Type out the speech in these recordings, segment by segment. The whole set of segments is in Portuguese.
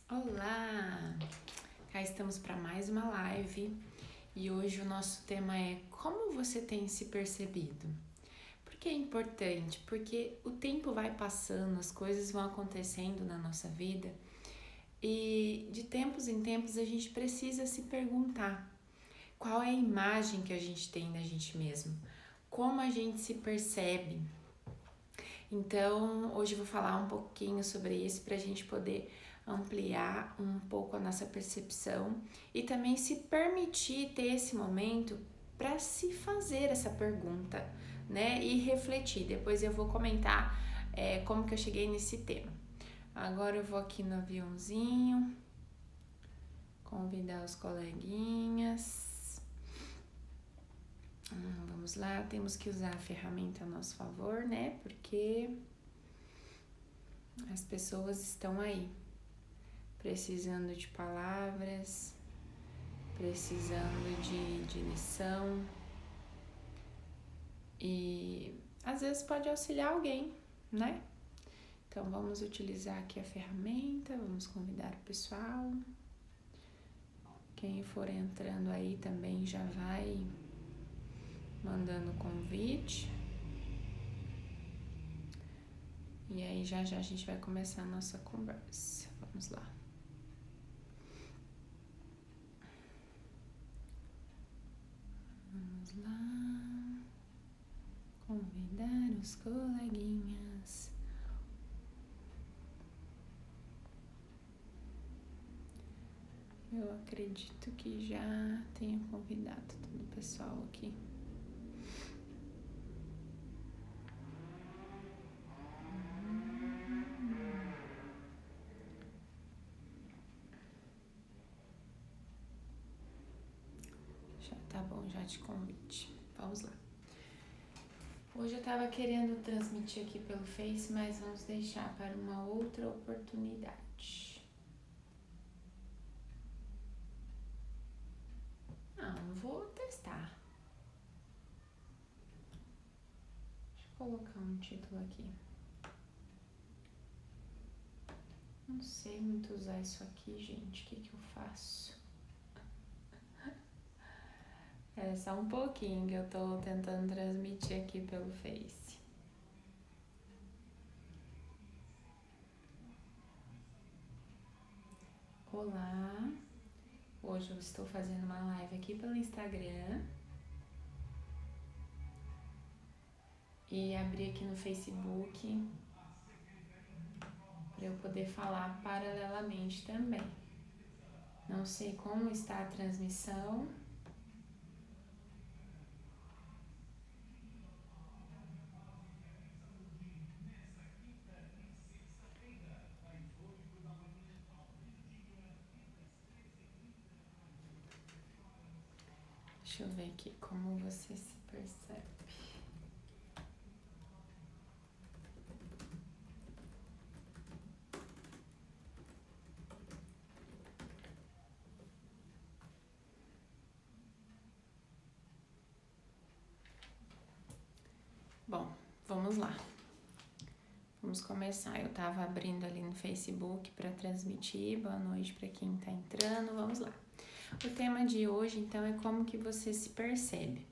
Olá! Cá estamos para mais uma live e hoje o nosso tema é como você tem se percebido? Por que é importante? Porque o tempo vai passando, as coisas vão acontecendo na nossa vida e de tempos em tempos a gente precisa se perguntar qual é a imagem que a gente tem da gente mesmo, como a gente se percebe. Então, hoje eu vou falar um pouquinho sobre isso para a gente poder ampliar um pouco a nossa percepção e também se permitir ter esse momento para se fazer essa pergunta, né? E refletir. Depois eu vou comentar como que eu cheguei nesse tema. Agora eu vou aqui no aviãozinho, convidar os coleguinhas. Vamos lá, temos que usar a ferramenta a nosso favor, né? Porque as pessoas estão aí, precisando de palavras, precisando de lição e às vezes pode auxiliar alguém, né? Então vamos utilizar aqui a ferramenta, vamos convidar o pessoal. Quem for entrando aí também já vai mandando convite. E aí já a gente vai começar a nossa conversa. Vamos lá. Vamos lá. Convidar os coleguinhas. Eu acredito que já tenho convidado todo o pessoal aqui. Já tá bom, já te convite. Vamos lá. Hoje eu tava querendo transmitir aqui pelo Face, mas vamos deixar para uma outra oportunidade. Não, vou testar. Deixa eu colocar um título aqui. Não sei muito usar isso aqui, gente. O que eu faço? É só um pouquinho que eu tô tentando transmitir aqui pelo Face. Olá! Hoje eu estou fazendo uma live aqui pelo Instagram. E abri aqui no Facebook para eu poder falar paralelamente também. Não sei como está a transmissão. Deixa eu ver aqui como você se percebe. Bom, vamos lá. Vamos começar. Eu tava abrindo ali no Facebook para transmitir. Boa noite para quem tá entrando. Vamos lá. O tema de hoje, então, é como que você se percebe.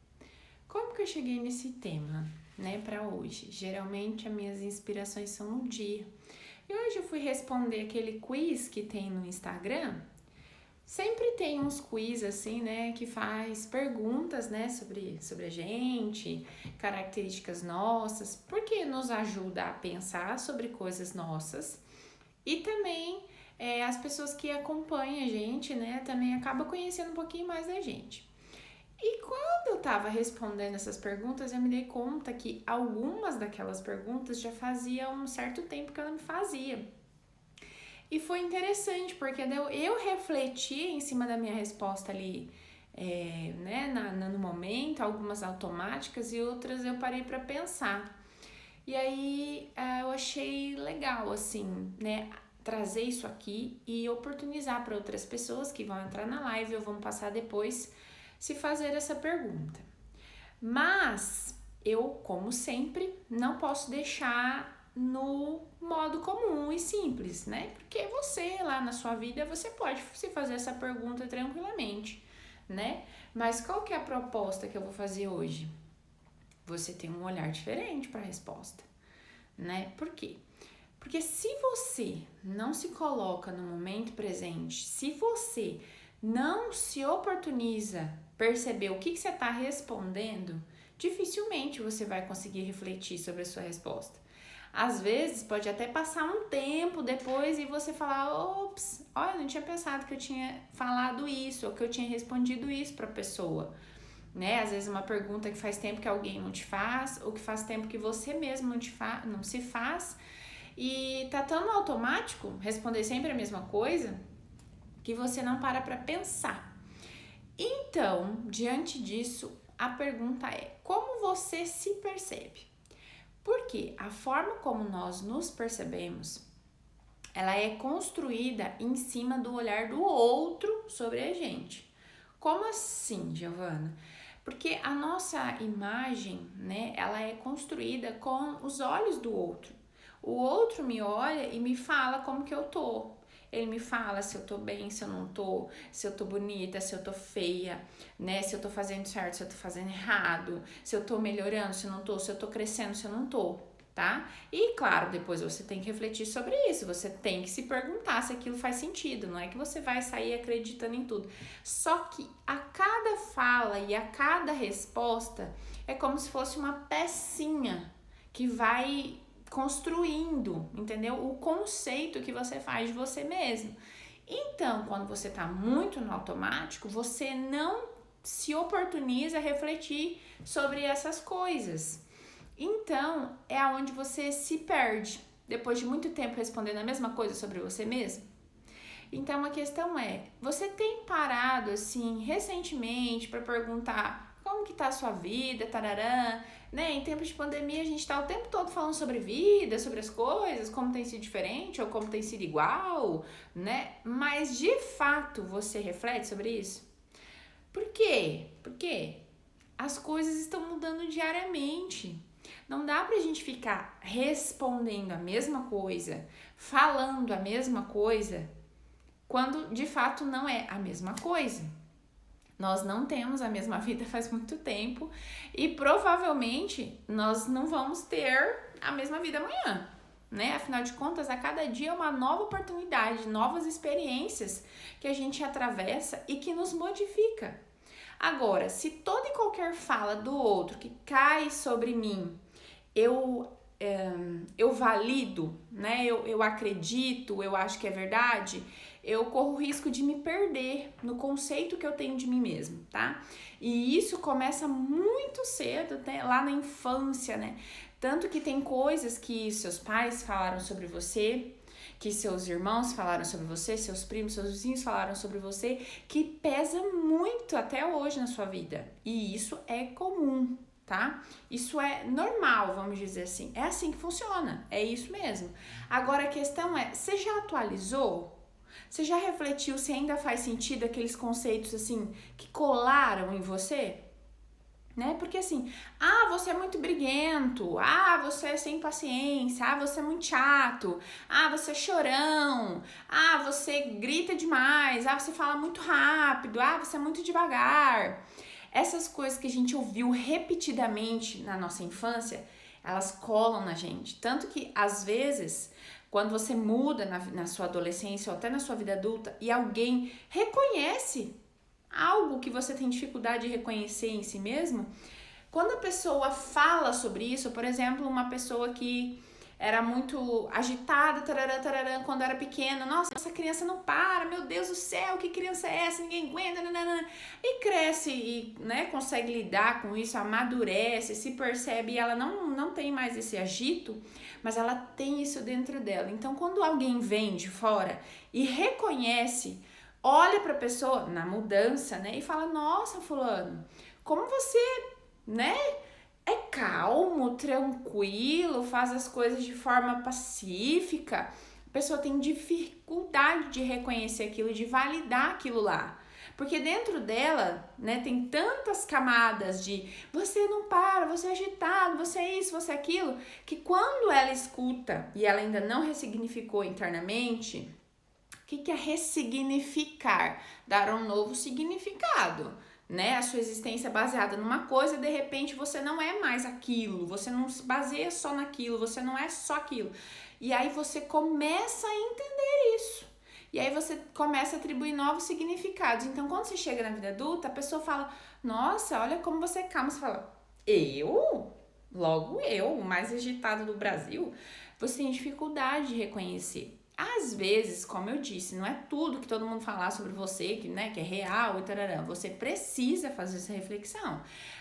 Como que eu cheguei nesse tema, né, para hoje? Geralmente, as minhas inspirações são no dia. E hoje eu fui responder aquele quiz que tem no Instagram. Sempre tem uns quiz assim, né, que faz perguntas, né, sobre a gente, características nossas, porque nos ajuda a pensar sobre coisas nossas e também as pessoas que acompanham a gente, né, também acabam conhecendo um pouquinho mais da gente. E quando eu tava respondendo essas perguntas, eu me dei conta que algumas daquelas perguntas já fazia um certo tempo que ela me fazia. E foi interessante, porque eu refleti em cima da minha resposta ali, né, no momento, algumas automáticas e outras eu parei para pensar. E aí eu achei legal, assim, né, trazer isso aqui e oportunizar para outras pessoas que vão entrar na live ou vão passar depois se fazer essa pergunta. Mas eu, como sempre, não posso deixar no modo comum e simples, né? Porque você lá na sua vida, você pode se fazer essa pergunta tranquilamente, né? Mas qual que é a proposta que eu vou fazer hoje? Você tem um olhar diferente para a resposta, né? Por quê? Porque se você não se coloca no momento presente, se você não se oportuniza perceber o que você está respondendo, dificilmente você vai conseguir refletir sobre a sua resposta. Às vezes pode até passar um tempo depois e você falar, ops, olha, eu não tinha pensado que eu tinha falado isso, ou que eu tinha respondido isso para a pessoa, né? Às vezes uma pergunta que faz tempo que alguém não te faz, ou que faz tempo que você mesmo não se faz, e tá tão automático responder sempre a mesma coisa que você não para pensar. Então, diante disso, a pergunta é: como você se percebe? Porque a forma como nós nos percebemos, ela é construída em cima do olhar do outro sobre a gente. Como assim, Giovana? Porque a nossa imagem, né, ela é construída com os olhos do outro. O outro me olha e me fala como que eu tô. Ele me fala se eu tô bem, se eu não tô, se eu tô bonita, se eu tô feia, né? Se eu tô fazendo certo, se eu tô fazendo errado, se eu tô melhorando, se eu não tô, se eu tô crescendo, se eu não tô, tá? E claro, depois você tem que refletir sobre isso, você tem que se perguntar se aquilo faz sentido, não é que você vai sair acreditando em tudo. Só que a cada fala e a cada resposta é como se fosse uma pecinha que vai construindo, entendeu? O conceito que você faz de você mesmo. Então, quando você tá muito no automático, você não se oportuniza a refletir sobre essas coisas. Então, é aonde você se perde, depois de muito tempo respondendo a mesma coisa sobre você mesmo. Então, a questão é, você tem parado, assim, recentemente para perguntar como que tá a sua vida, tararã, né? Em tempos de pandemia, a gente tá o tempo todo falando sobre vida, sobre as coisas, como tem sido diferente ou como tem sido igual, né? Mas, de fato, você reflete sobre isso? Por quê? Porque as coisas estão mudando diariamente. Não dá pra gente ficar respondendo a mesma coisa, falando a mesma coisa, quando de fato não é a mesma coisa. Nós não temos a mesma vida faz muito tempo e provavelmente nós não vamos ter a mesma vida amanhã, né? Afinal de contas, a cada dia é uma nova oportunidade, novas experiências que a gente atravessa e que nos modifica. Agora, se toda e qualquer fala do outro que cai sobre mim, eu valido, né? Eu acredito, eu acho que é verdade, eu corro o risco de me perder no conceito que eu tenho de mim mesmo, tá? E isso começa muito cedo, né? Lá na infância, né? Tanto que tem coisas que seus pais falaram sobre você, que seus irmãos falaram sobre você, seus primos, seus vizinhos falaram sobre você, que pesa muito até hoje na sua vida. E isso é comum, tá? Isso é normal, vamos dizer assim. É assim que funciona, é isso mesmo. Agora a questão é, você já atualizou? Você já refletiu se ainda faz sentido aqueles conceitos assim que colaram em você? Né? Porque assim, você é muito briguento, você é sem paciência, você é muito chato, você é chorão, você grita demais, você fala muito rápido, você é muito devagar. Essas coisas que a gente ouviu repetidamente na nossa infância, elas colam na gente. Tanto que, às vezes, quando você muda na sua adolescência ou até na sua vida adulta e alguém reconhece algo que você tem dificuldade de reconhecer em si mesmo, quando a pessoa fala sobre isso, por exemplo, uma pessoa que era muito agitada, tarará, tarará, quando era pequena, nossa, essa criança não para, meu Deus do céu, que criança é essa, ninguém aguenta, nanana. E cresce e, né, consegue lidar com isso, amadurece, se percebe e ela não tem mais esse agito, mas ela tem isso dentro dela. Então, quando alguém vem de fora e reconhece, olha para a pessoa na mudança, né, e fala, nossa, fulano, como você, né, é calmo, tranquilo, faz as coisas de forma pacífica. A pessoa tem dificuldade de reconhecer aquilo, de validar aquilo lá. Porque dentro dela, né, tem tantas camadas de você não para, você é agitado, você é isso, você é aquilo, que quando ela escuta e ela ainda não ressignificou internamente, o que é ressignificar? Dar um novo significado, né? A sua existência é baseada numa coisa, de repente você não é mais aquilo, você não se baseia só naquilo, você não é só aquilo. E aí você começa a entender isso. E aí você começa a atribuir novos significados. Então, quando você chega na vida adulta, a pessoa fala, nossa, olha como você é calma. Você fala, eu? Logo eu, o mais agitado do Brasil? Você tem dificuldade de reconhecer. Às vezes, como eu disse, não é tudo que todo mundo falar sobre você, que, né, que é real e tarará. Você precisa fazer essa reflexão.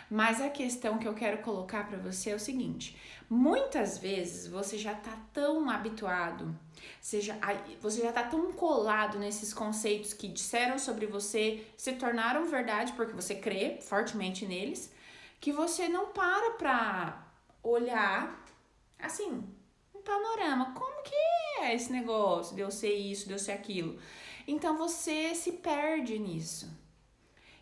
Mas a questão que eu quero colocar para você é o seguinte: muitas vezes você já tá tão habituado, você já tá tão colado nesses conceitos que disseram sobre você, se tornaram verdade porque você crê fortemente neles, que você não para pra olhar assim, panorama, como que é esse negócio de eu ser isso, de eu ser aquilo. Então você se perde nisso.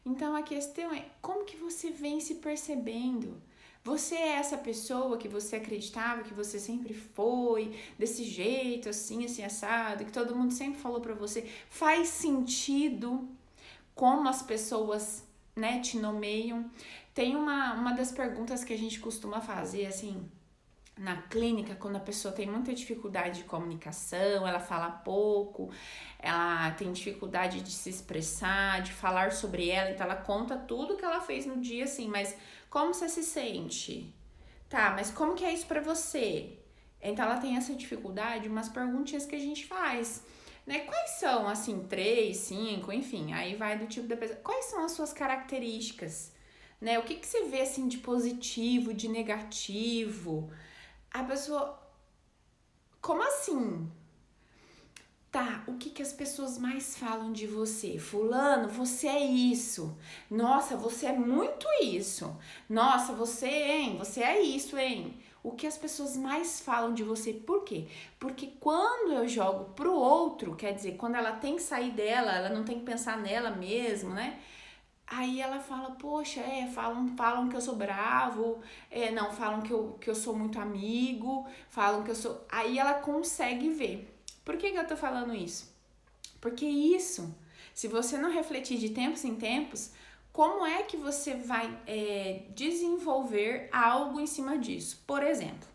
Então a questão é como que você vem se percebendo. Você é essa pessoa que você acreditava que você sempre foi, desse jeito, assim, assim, assado, que todo mundo sempre falou pra você. Faz sentido como as pessoas, né, te nomeiam? Tem uma das perguntas que a gente costuma fazer, assim, na clínica, quando a pessoa tem muita dificuldade de comunicação, ela fala pouco, ela tem dificuldade de se expressar, de falar sobre ela, então ela conta tudo que ela fez no dia, assim, mas como você se sente? Tá, mas como que é isso pra você? Então ela tem essa dificuldade, umas perguntinhas que a gente faz, né? Quais são, assim, 3, 5, enfim, aí vai do tipo da pessoa. Quais são as suas características, né? O que você vê, assim, de positivo, de negativo? A pessoa, como assim? Tá, o que as pessoas mais falam de você? Fulano, você é isso. Nossa, você é muito isso. Nossa, você, hein? Você é isso, hein? O que as pessoas mais falam de você? Por quê? Porque quando eu jogo pro outro, quer dizer, quando ela tem que sair dela, ela não tem que pensar nela mesmo, né? Aí ela fala, poxa, falam que eu sou bravo, não, falam que eu sou muito amigo, falam que eu sou... Aí ela consegue ver. Por que eu tô falando isso? Porque isso, se você não refletir de tempos em tempos, como é que você vai desenvolver algo em cima disso? Por exemplo,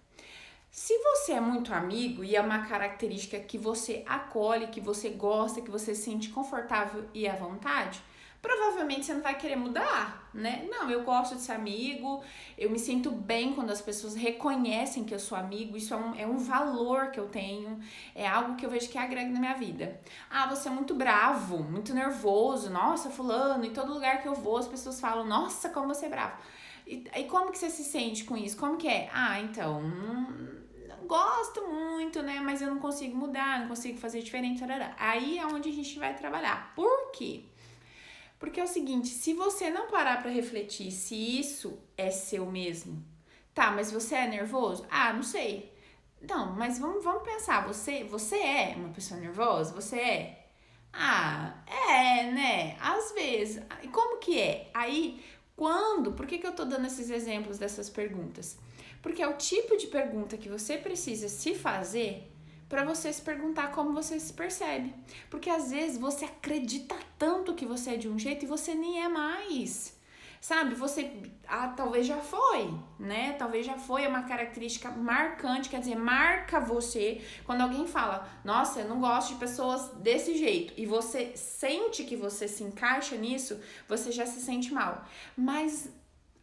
se você é muito amigo e é uma característica que você acolhe, que você gosta, que você se sente confortável e à vontade, provavelmente você não vai querer mudar, né? Não, eu gosto de ser amigo, eu me sinto bem quando as pessoas reconhecem que eu sou amigo, isso é um valor que eu tenho, é algo que eu vejo que agrega na minha vida. Ah, você é muito bravo, muito nervoso, nossa, fulano, em todo lugar que eu vou as pessoas falam, nossa, como você é bravo. E como que você se sente com isso? Como que é? Ah, então, gosto muito, né? Mas eu não consigo mudar, não consigo fazer diferente. Aí é onde a gente vai trabalhar. Por quê? Porque é o seguinte, se você não parar pra refletir se isso é seu mesmo, tá, mas você é nervoso? Ah, não sei. Não, mas vamos pensar, você é uma pessoa nervosa? Você é? Ah, né? Às vezes. E como que é? Aí, por que eu tô dando esses exemplos dessas perguntas? Porque é o tipo de pergunta que você precisa se fazer para você se perguntar como você se percebe. Porque às vezes você acredita tanto que você é de um jeito e você nem é mais. Sabe, você talvez já foi, né? Talvez já foi uma característica marcante, quer dizer, marca você. Quando alguém fala, nossa, eu não gosto de pessoas desse jeito, e você sente que você se encaixa nisso, você já se sente mal. Mas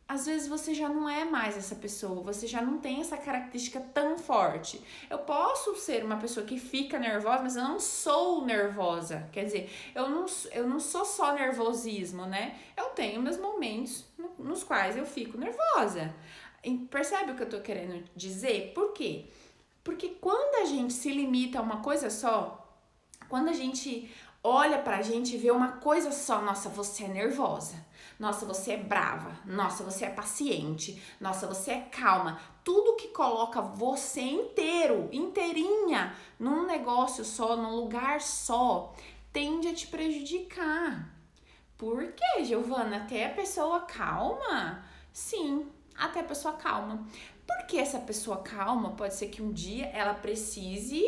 às vezes você já não é mais essa pessoa, você já não tem essa característica tão forte. Eu posso ser uma pessoa que fica nervosa, mas eu não sou nervosa. Quer dizer, eu não sou só nervosismo, né? Eu tenho meus momentos nos quais eu fico nervosa. E percebe o que eu tô querendo dizer? Por quê? Porque quando a gente se limita a uma coisa só, quando a gente olha pra gente e vê uma coisa só, nossa, você é nervosa, nossa, você é brava, nossa, você é paciente, nossa, você é calma. Tudo que coloca você inteirinha, num negócio só, num lugar só, tende a te prejudicar. Por quê, Giovana? Até a pessoa calma? Sim, até a pessoa calma. Porque essa pessoa calma pode ser que um dia ela precise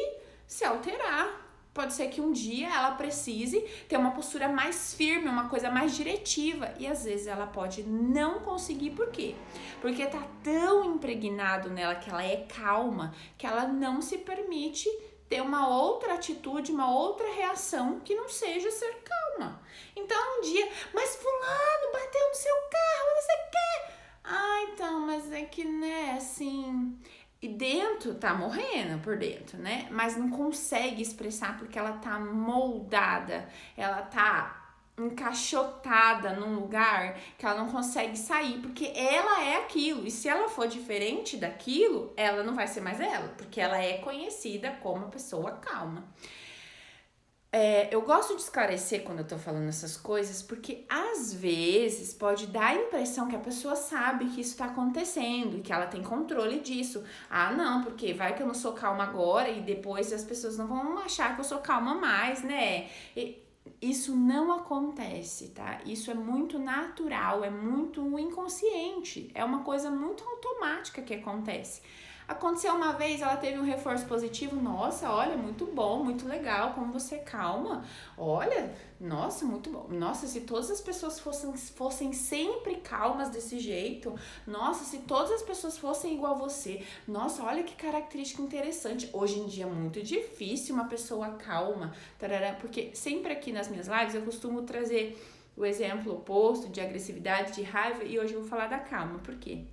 se alterar. Pode ser que um dia ela precise ter uma postura mais firme, uma coisa mais diretiva. E às vezes ela pode não conseguir. Por quê? Porque tá tão impregnado nela que ela é calma, que ela não se permite ter uma outra atitude, uma outra reação que não seja ser calma. Então um dia, mas fulano bateu no seu carro, você quer? Ah, então, mas é que, né, assim... E dentro tá morrendo por dentro, né? Mas não consegue expressar porque ela tá moldada, ela tá encaixotada num lugar que ela não consegue sair, porque ela é aquilo. E se ela for diferente daquilo, ela não vai ser mais ela, porque ela é conhecida como uma pessoa calma. Eu gosto de esclarecer quando eu tô falando essas coisas, porque às vezes pode dar a impressão que a pessoa sabe que isso tá acontecendo e que ela tem controle disso. Ah, não, porque vai que eu não sou calma agora e depois as pessoas não vão achar que eu sou calma mais, né? Isso não acontece, tá? Isso é muito natural, é muito inconsciente, é uma coisa muito automática que acontece. Aconteceu uma vez, ela teve um reforço positivo. Nossa, olha, muito bom, muito legal, como você é calma. Olha, nossa, muito bom. Nossa, se todas as pessoas fossem sempre calmas desse jeito. Nossa, se todas as pessoas fossem igual a você. Nossa, olha que característica interessante. Hoje em dia é muito difícil uma pessoa calma. Tarará, porque sempre aqui nas minhas lives eu costumo trazer o exemplo oposto de agressividade, de raiva. E hoje eu vou falar da calma. Por quê?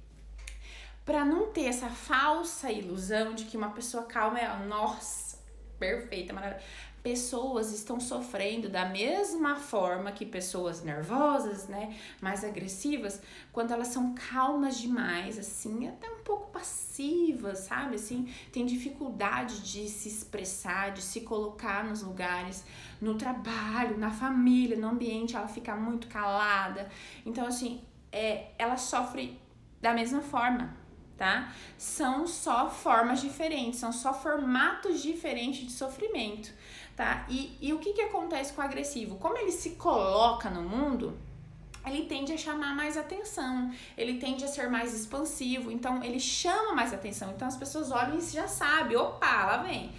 Para não ter essa falsa ilusão de que uma pessoa calma é, nossa, perfeita, maravilhosa. Pessoas estão sofrendo da mesma forma que pessoas nervosas, né, mais agressivas, quando elas são calmas demais, assim, até um pouco passivas, sabe, assim, tem dificuldade de se expressar, de se colocar nos lugares, no trabalho, na família, no ambiente, ela fica muito calada. Então, assim, ela sofre da mesma forma. Tá? São só formas diferentes, são só formatos diferentes de sofrimento, tá? E o que acontece com o agressivo? Como ele se coloca no mundo, ele tende a chamar mais atenção, ele tende a ser mais expansivo, então ele chama mais atenção, então as pessoas olham e já sabem, opa, lá vem.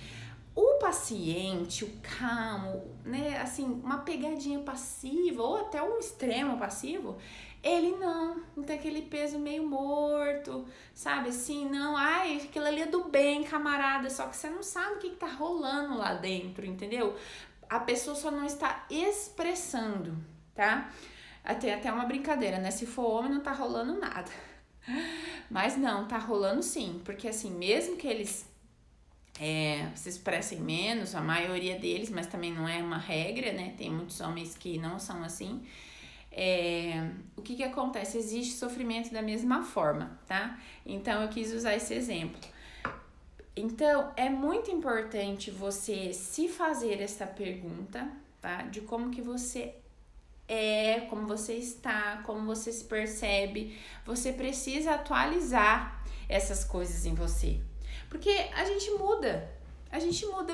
O paciente, o calmo, né, assim, uma pegadinha passiva ou até um extremo passivo, ele não tem aquele peso meio morto, sabe, assim, não, ai, aquilo ali é do bem, camarada, só que você não sabe o que tá rolando lá dentro, entendeu? A pessoa só não está expressando, tá? Até uma brincadeira, né, se for homem não tá rolando nada, mas não, tá rolando sim, porque assim, mesmo que eles se expressem menos, a maioria deles, mas também não é uma regra, né? Tem muitos homens que não são assim. O que acontece? Existe sofrimento da mesma forma, tá? Então, eu quis usar esse exemplo. Então, é muito importante você se fazer essa pergunta, tá? De como que você como você está, como você se percebe. Você precisa atualizar essas coisas em você. Porque a gente muda,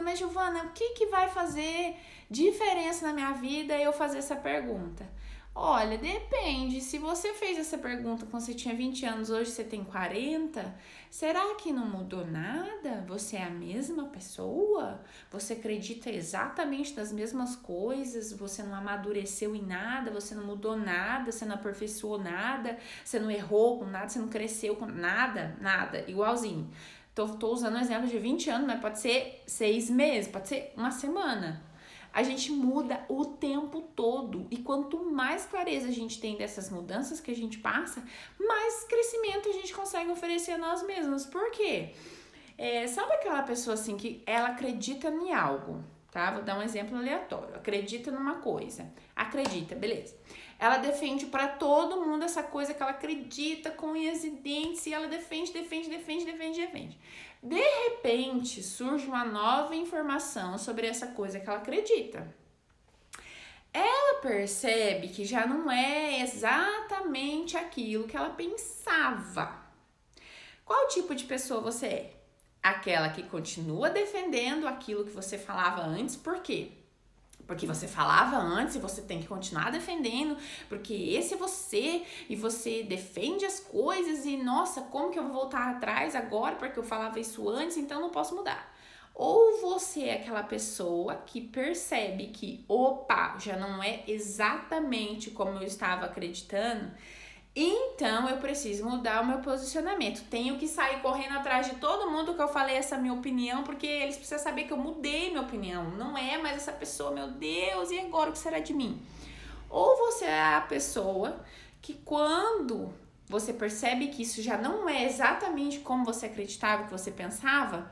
mas Giovana, o que vai fazer diferença na minha vida eu fazer essa pergunta? Olha, depende, se você fez essa pergunta quando você tinha 20 anos, hoje você tem 40, será que não mudou nada? Você é a mesma pessoa? Você acredita exatamente nas mesmas coisas? Você não amadureceu em nada? Você não mudou nada? Você não aperfeiçoou nada? Você não errou com nada? Você não cresceu com nada? Nada, igualzinho. Tô usando um exemplo de 20 anos, mas pode ser 6 meses, pode ser uma semana. A gente muda o tempo todo e quanto mais clareza a gente tem dessas mudanças que a gente passa, mais crescimento a gente consegue oferecer a nós mesmos. Por quê? Sabe aquela pessoa assim que ela acredita em algo, tá? Vou dar um exemplo aleatório. Acredita numa coisa. Acredita, beleza. Ela defende pra todo mundo essa coisa que ela acredita com unhas e dentes e ela defende. De repente, surge uma nova informação sobre essa coisa que ela acredita. Ela percebe que já não é exatamente aquilo que ela pensava. Qual tipo de pessoa você é? Aquela que continua defendendo aquilo que você falava antes, por quê? Porque você falava antes e você tem que continuar defendendo, porque esse é você e você defende as coisas e nossa, como que eu vou voltar atrás agora porque eu falava isso antes, então não posso mudar. Ou você é aquela pessoa que percebe que, opa, já não é exatamente como eu estava acreditando, então eu preciso mudar o meu posicionamento. Tenho que sair correndo atrás de todo mundo que eu falei essa minha opinião, porque eles precisam saber que eu mudei minha opinião. Não é mais essa pessoa, meu Deus, e agora o que será de mim? Ou você é a pessoa que quando você percebe que isso já não é exatamente como você acreditava, que você pensava,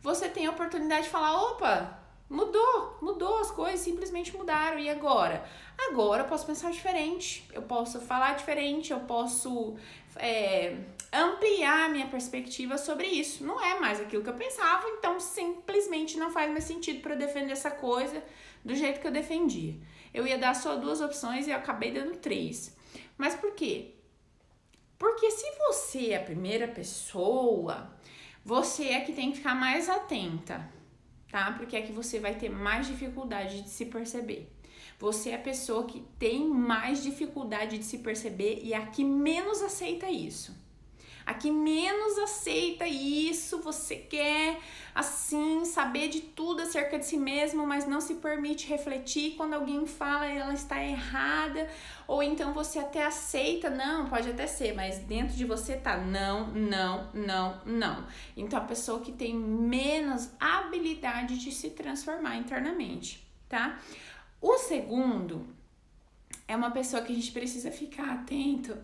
você tem a oportunidade de falar, opa, mudou, as coisas simplesmente mudaram, e agora? Agora eu posso pensar diferente, eu posso falar diferente, eu posso ampliar a minha perspectiva sobre isso. Não é mais aquilo que eu pensava, então simplesmente não faz mais sentido para eu defender essa coisa do jeito que eu defendia. Eu ia dar só 2 opções e eu acabei dando 3. Mas por quê? Porque se você é a primeira pessoa, você é que tem que ficar mais atenta, tá? Porque é que você vai ter mais dificuldade de se perceber. Você é a pessoa que tem mais dificuldade de se perceber e a que menos aceita isso. A que menos aceita isso, você quer, assim, saber de tudo acerca de si mesmo, mas não se permite refletir quando alguém fala ela está errada, ou então você até aceita, não, pode até ser, mas dentro de você tá não. Então a pessoa que tem menos habilidade de se transformar internamente, tá? O segundo é uma pessoa que a gente precisa ficar atento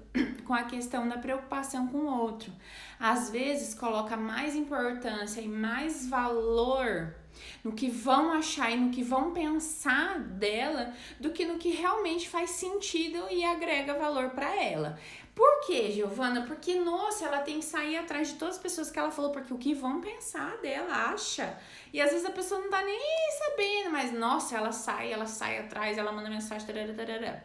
com a questão da preocupação com o outro. Às vezes coloca mais importância e mais valor no que vão achar e no que vão pensar dela do que no que realmente faz sentido e agrega valor para ela. Por quê, Giovana? Porque, nossa, ela tem que sair atrás de todas as pessoas que ela falou, porque o que vão pensar dela, acha? E às vezes a pessoa não tá nem sabendo, mas, nossa, ela sai atrás, ela manda mensagem, tarará.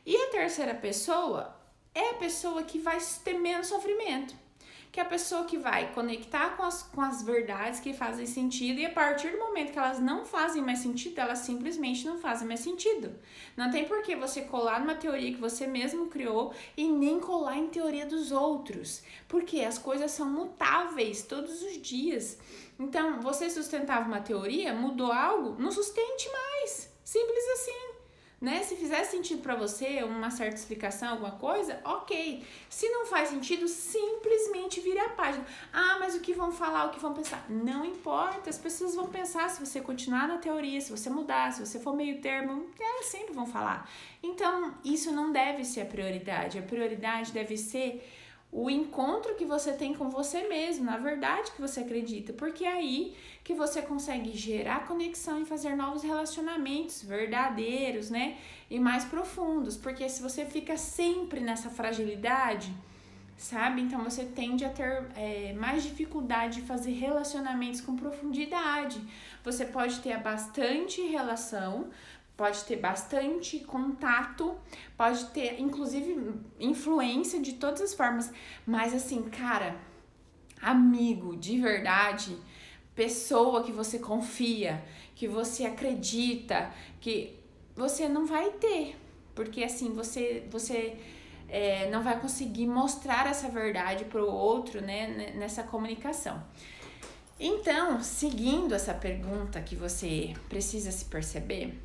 E a terceira pessoa é a pessoa que vai ter menos sofrimento, que é a pessoa que vai conectar com as verdades que fazem sentido, e a partir do momento que elas não fazem mais sentido, elas simplesmente não fazem mais sentido. Não tem por que você colar numa teoria que você mesmo criou e nem colar em teoria dos outros, porque as coisas são mutáveis todos os dias. Então, você sustentava uma teoria, mudou algo, não sustente mais, simples assim. Né? Se fizer sentido para você, uma certa explicação, alguma coisa, ok. Se não faz sentido, simplesmente vire a página. Ah, mas o que vão falar, o que vão pensar? Não importa, as pessoas vão pensar se você continuar na teoria, se você mudar, se você for meio termo, elas sempre vão falar. Então, isso não deve ser a prioridade. A prioridade deve ser o encontro que você tem com você mesmo, na verdade que você acredita, porque é aí que você consegue gerar conexão e fazer novos relacionamentos verdadeiros, né, e mais profundos, porque se você fica sempre nessa fragilidade, sabe, então você tende a ter mais dificuldade de fazer relacionamentos com profundidade. Você pode ter bastante relação, pode ter bastante contato, pode ter, inclusive, influência de todas as formas. Mas assim, cara, amigo de verdade, pessoa que você confia, que você acredita, que você não vai ter. Porque assim, você não vai conseguir mostrar essa verdade pro outro, né, nessa comunicação. Então, seguindo essa pergunta que você precisa se perceber,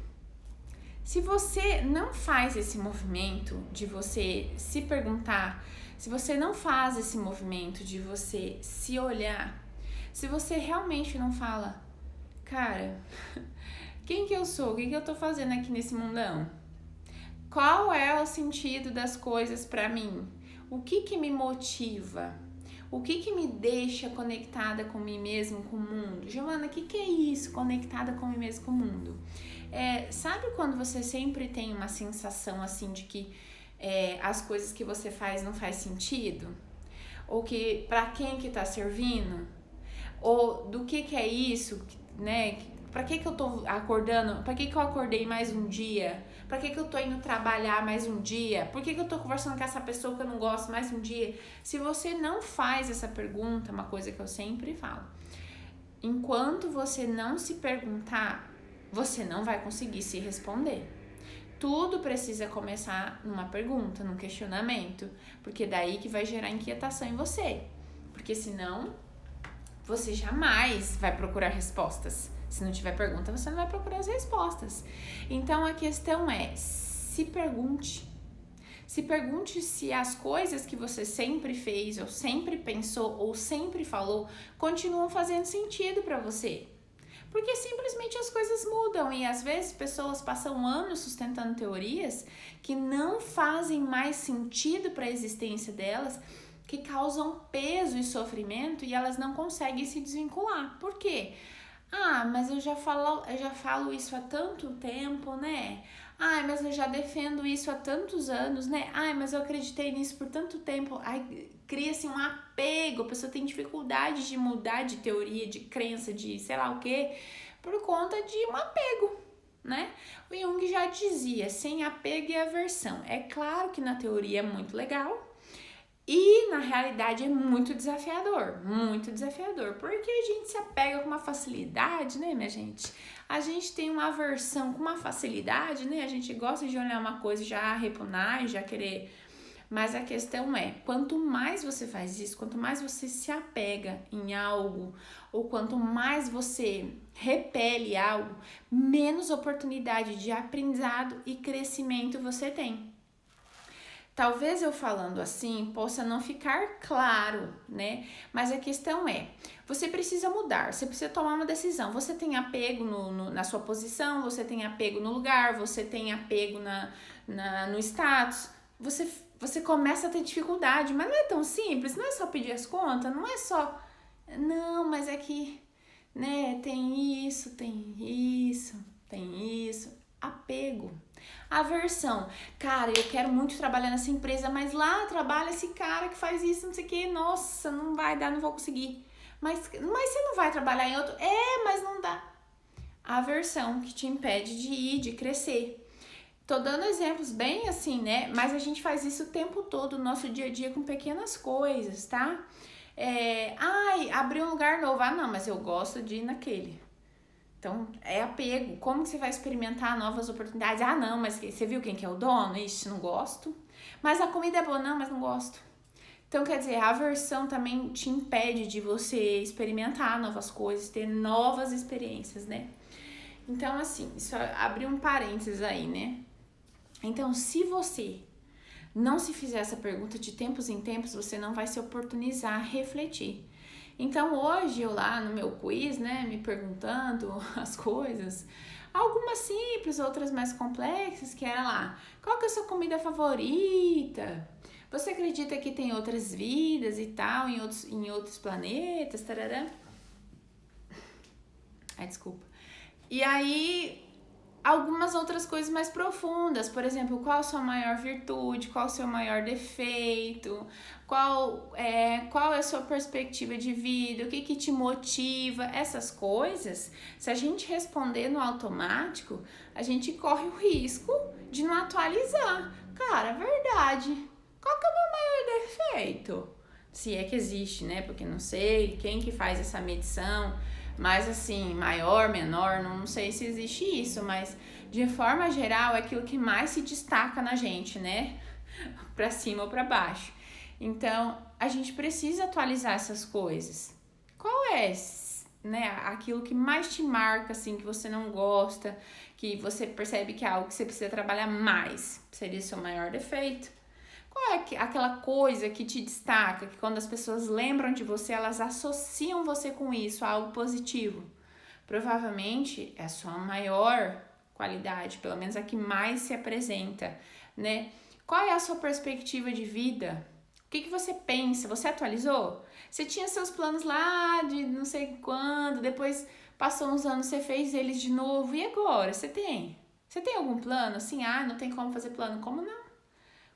se você não faz esse movimento de você se perguntar, se você não faz esse movimento de você se olhar, se você realmente não fala, cara, quem que eu sou? O que eu tô fazendo aqui nesse mundão? Qual é o sentido das coisas pra mim? O que me motiva? O que me deixa conectada com mim mesmo, com o mundo? Giovana, o que é isso, conectada com mim mesmo, com o mundo? Sabe quando você sempre tem uma sensação assim de que as coisas que você faz não faz sentido? Ou que pra quem que tá servindo? Ou do que é isso, né? Pra que eu tô acordando? Pra que eu acordei mais um dia? Pra que eu tô indo trabalhar mais um dia? Por que eu tô conversando com essa pessoa que eu não gosto mais um dia? Se você não faz essa pergunta, uma coisa que eu sempre falo, enquanto você não se perguntar, você não vai conseguir se responder. Tudo precisa começar numa pergunta, num questionamento, porque daí que vai gerar inquietação em você. Porque senão, você jamais vai procurar respostas. Se não tiver pergunta, você não vai procurar as respostas. Então, a questão é, se pergunte. Se pergunte se as coisas que você sempre fez, ou sempre pensou, ou sempre falou, continuam fazendo sentido para você. Porque simplesmente as coisas mudam e às vezes pessoas passam anos sustentando teorias que não fazem mais sentido para a existência delas, que causam peso e sofrimento e elas não conseguem se desvincular. Por quê? Ah, mas eu já falo isso há tanto tempo, né? Ai, mas eu já defendo isso há tantos anos, né? Ai, mas eu acreditei nisso por tanto tempo. Ai, cria-se um apego, a pessoa tem dificuldade de mudar de teoria, de crença, de sei lá o quê, por conta de um apego, né? O Jung já dizia, sem apego e aversão. É claro que na teoria é muito legal, e na realidade é muito desafiador, porque a gente se apega com uma facilidade, né, minha gente? A gente tem uma aversão com uma facilidade, né? A gente gosta de olhar uma coisa e já repugnar e já querer. Mas a questão é, quanto mais você faz isso, quanto mais você se apega em algo, ou quanto mais você repele algo, menos oportunidade de aprendizado e crescimento você tem. Talvez eu falando assim possa não ficar claro, né? Mas a questão é, você precisa mudar, você precisa tomar uma decisão. Você tem apego na sua posição, você tem apego no lugar, você tem apego no status. Você começa a ter dificuldade, mas não é tão simples, não é só pedir as contas, não é só... Não, mas é que, né, tem isso. Apego. Aversão. Cara, eu quero muito trabalhar nessa empresa, mas lá trabalha esse cara que faz isso, não sei o que. Nossa, não vai dar, não vou conseguir. Mas você não vai trabalhar em outro? Mas não dá. Aversão que te impede de ir, de crescer. Tô dando exemplos bem assim, né? Mas a gente faz isso o tempo todo no nosso dia a dia com pequenas coisas, tá? Abrir um lugar novo. Ah, não, mas eu gosto de ir naquele. Então, é apego. Como que você vai experimentar novas oportunidades? Ah, não, mas você viu quem que é o dono? Ixi, não gosto. Mas a comida é boa. Não, mas não gosto. Então, quer dizer, a aversão também te impede de você experimentar novas coisas, ter novas experiências, né? Então, assim, isso abre um parênteses aí, né? Então, se você não se fizer essa pergunta de tempos em tempos, você não vai se oportunizar a refletir. Então, hoje eu lá no meu quiz, né, me perguntando as coisas, algumas simples, outras mais complexas, que era lá, qual que é a sua comida favorita? Você acredita que tem outras vidas e tal, em outros planetas, tarará? Desculpa. E aí, algumas outras coisas mais profundas, por exemplo, qual a sua maior virtude, qual o seu maior defeito, qual é a sua perspectiva de vida, o que te motiva, essas coisas, se a gente responder no automático, a gente corre o risco de não atualizar. Cara, verdade, qual que é o meu maior defeito? Se é que existe, né? Porque não sei quem que faz essa medição, mas assim, maior, menor, não sei se existe isso, mas de forma geral é aquilo que mais se destaca na gente, né? Pra cima ou pra baixo. Então, a gente precisa atualizar essas coisas. Qual é, né, aquilo que mais te marca, assim, que você não gosta, que você percebe que é algo que você precisa trabalhar mais? Seria seu maior defeito? Qual é aquela coisa que te destaca, que quando as pessoas lembram de você, elas associam você com isso, a algo positivo? Provavelmente é a sua maior qualidade, pelo menos a que mais se apresenta, né? Qual é a sua perspectiva de vida? O que você pensa? Você atualizou? Você tinha seus planos lá de não sei quando, depois passou uns anos, você fez eles de novo, e agora? Você tem? Você tem algum plano? Assim, não tem como fazer plano. Como não?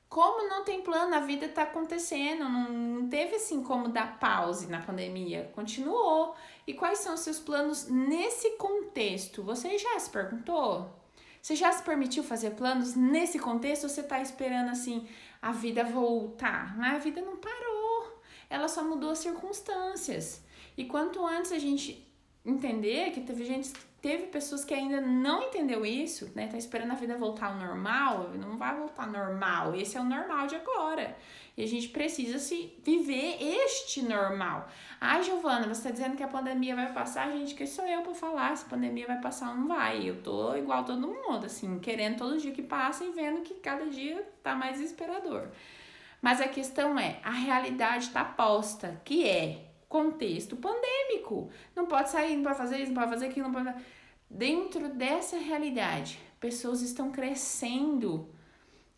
Como não tem plano? A vida tá acontecendo, não teve assim como dar pause na pandemia, continuou. E quais são os seus planos nesse contexto? Você já se perguntou? Você já se permitiu fazer planos nesse contexto ou você tá esperando assim a vida voltar? Mas a vida não parou, ela só mudou as circunstâncias. E quanto antes a gente entender que teve pessoas que ainda não entendeu isso, né? Tá esperando a vida voltar ao normal, não vai voltar normal, esse é o normal de agora. E a gente precisa viver este normal. Ai, Giovana, você tá dizendo que a pandemia vai passar? Gente, quem sou eu pra falar se a pandemia vai passar ou não vai? Eu tô igual todo mundo, assim, querendo todo dia que passa e vendo que cada dia tá mais desesperador. Mas a questão é, a realidade tá posta, que é contexto pandêmico. Não pode sair, não pode fazer isso, não pode fazer aquilo, não pode... Dentro dessa realidade, pessoas estão crescendo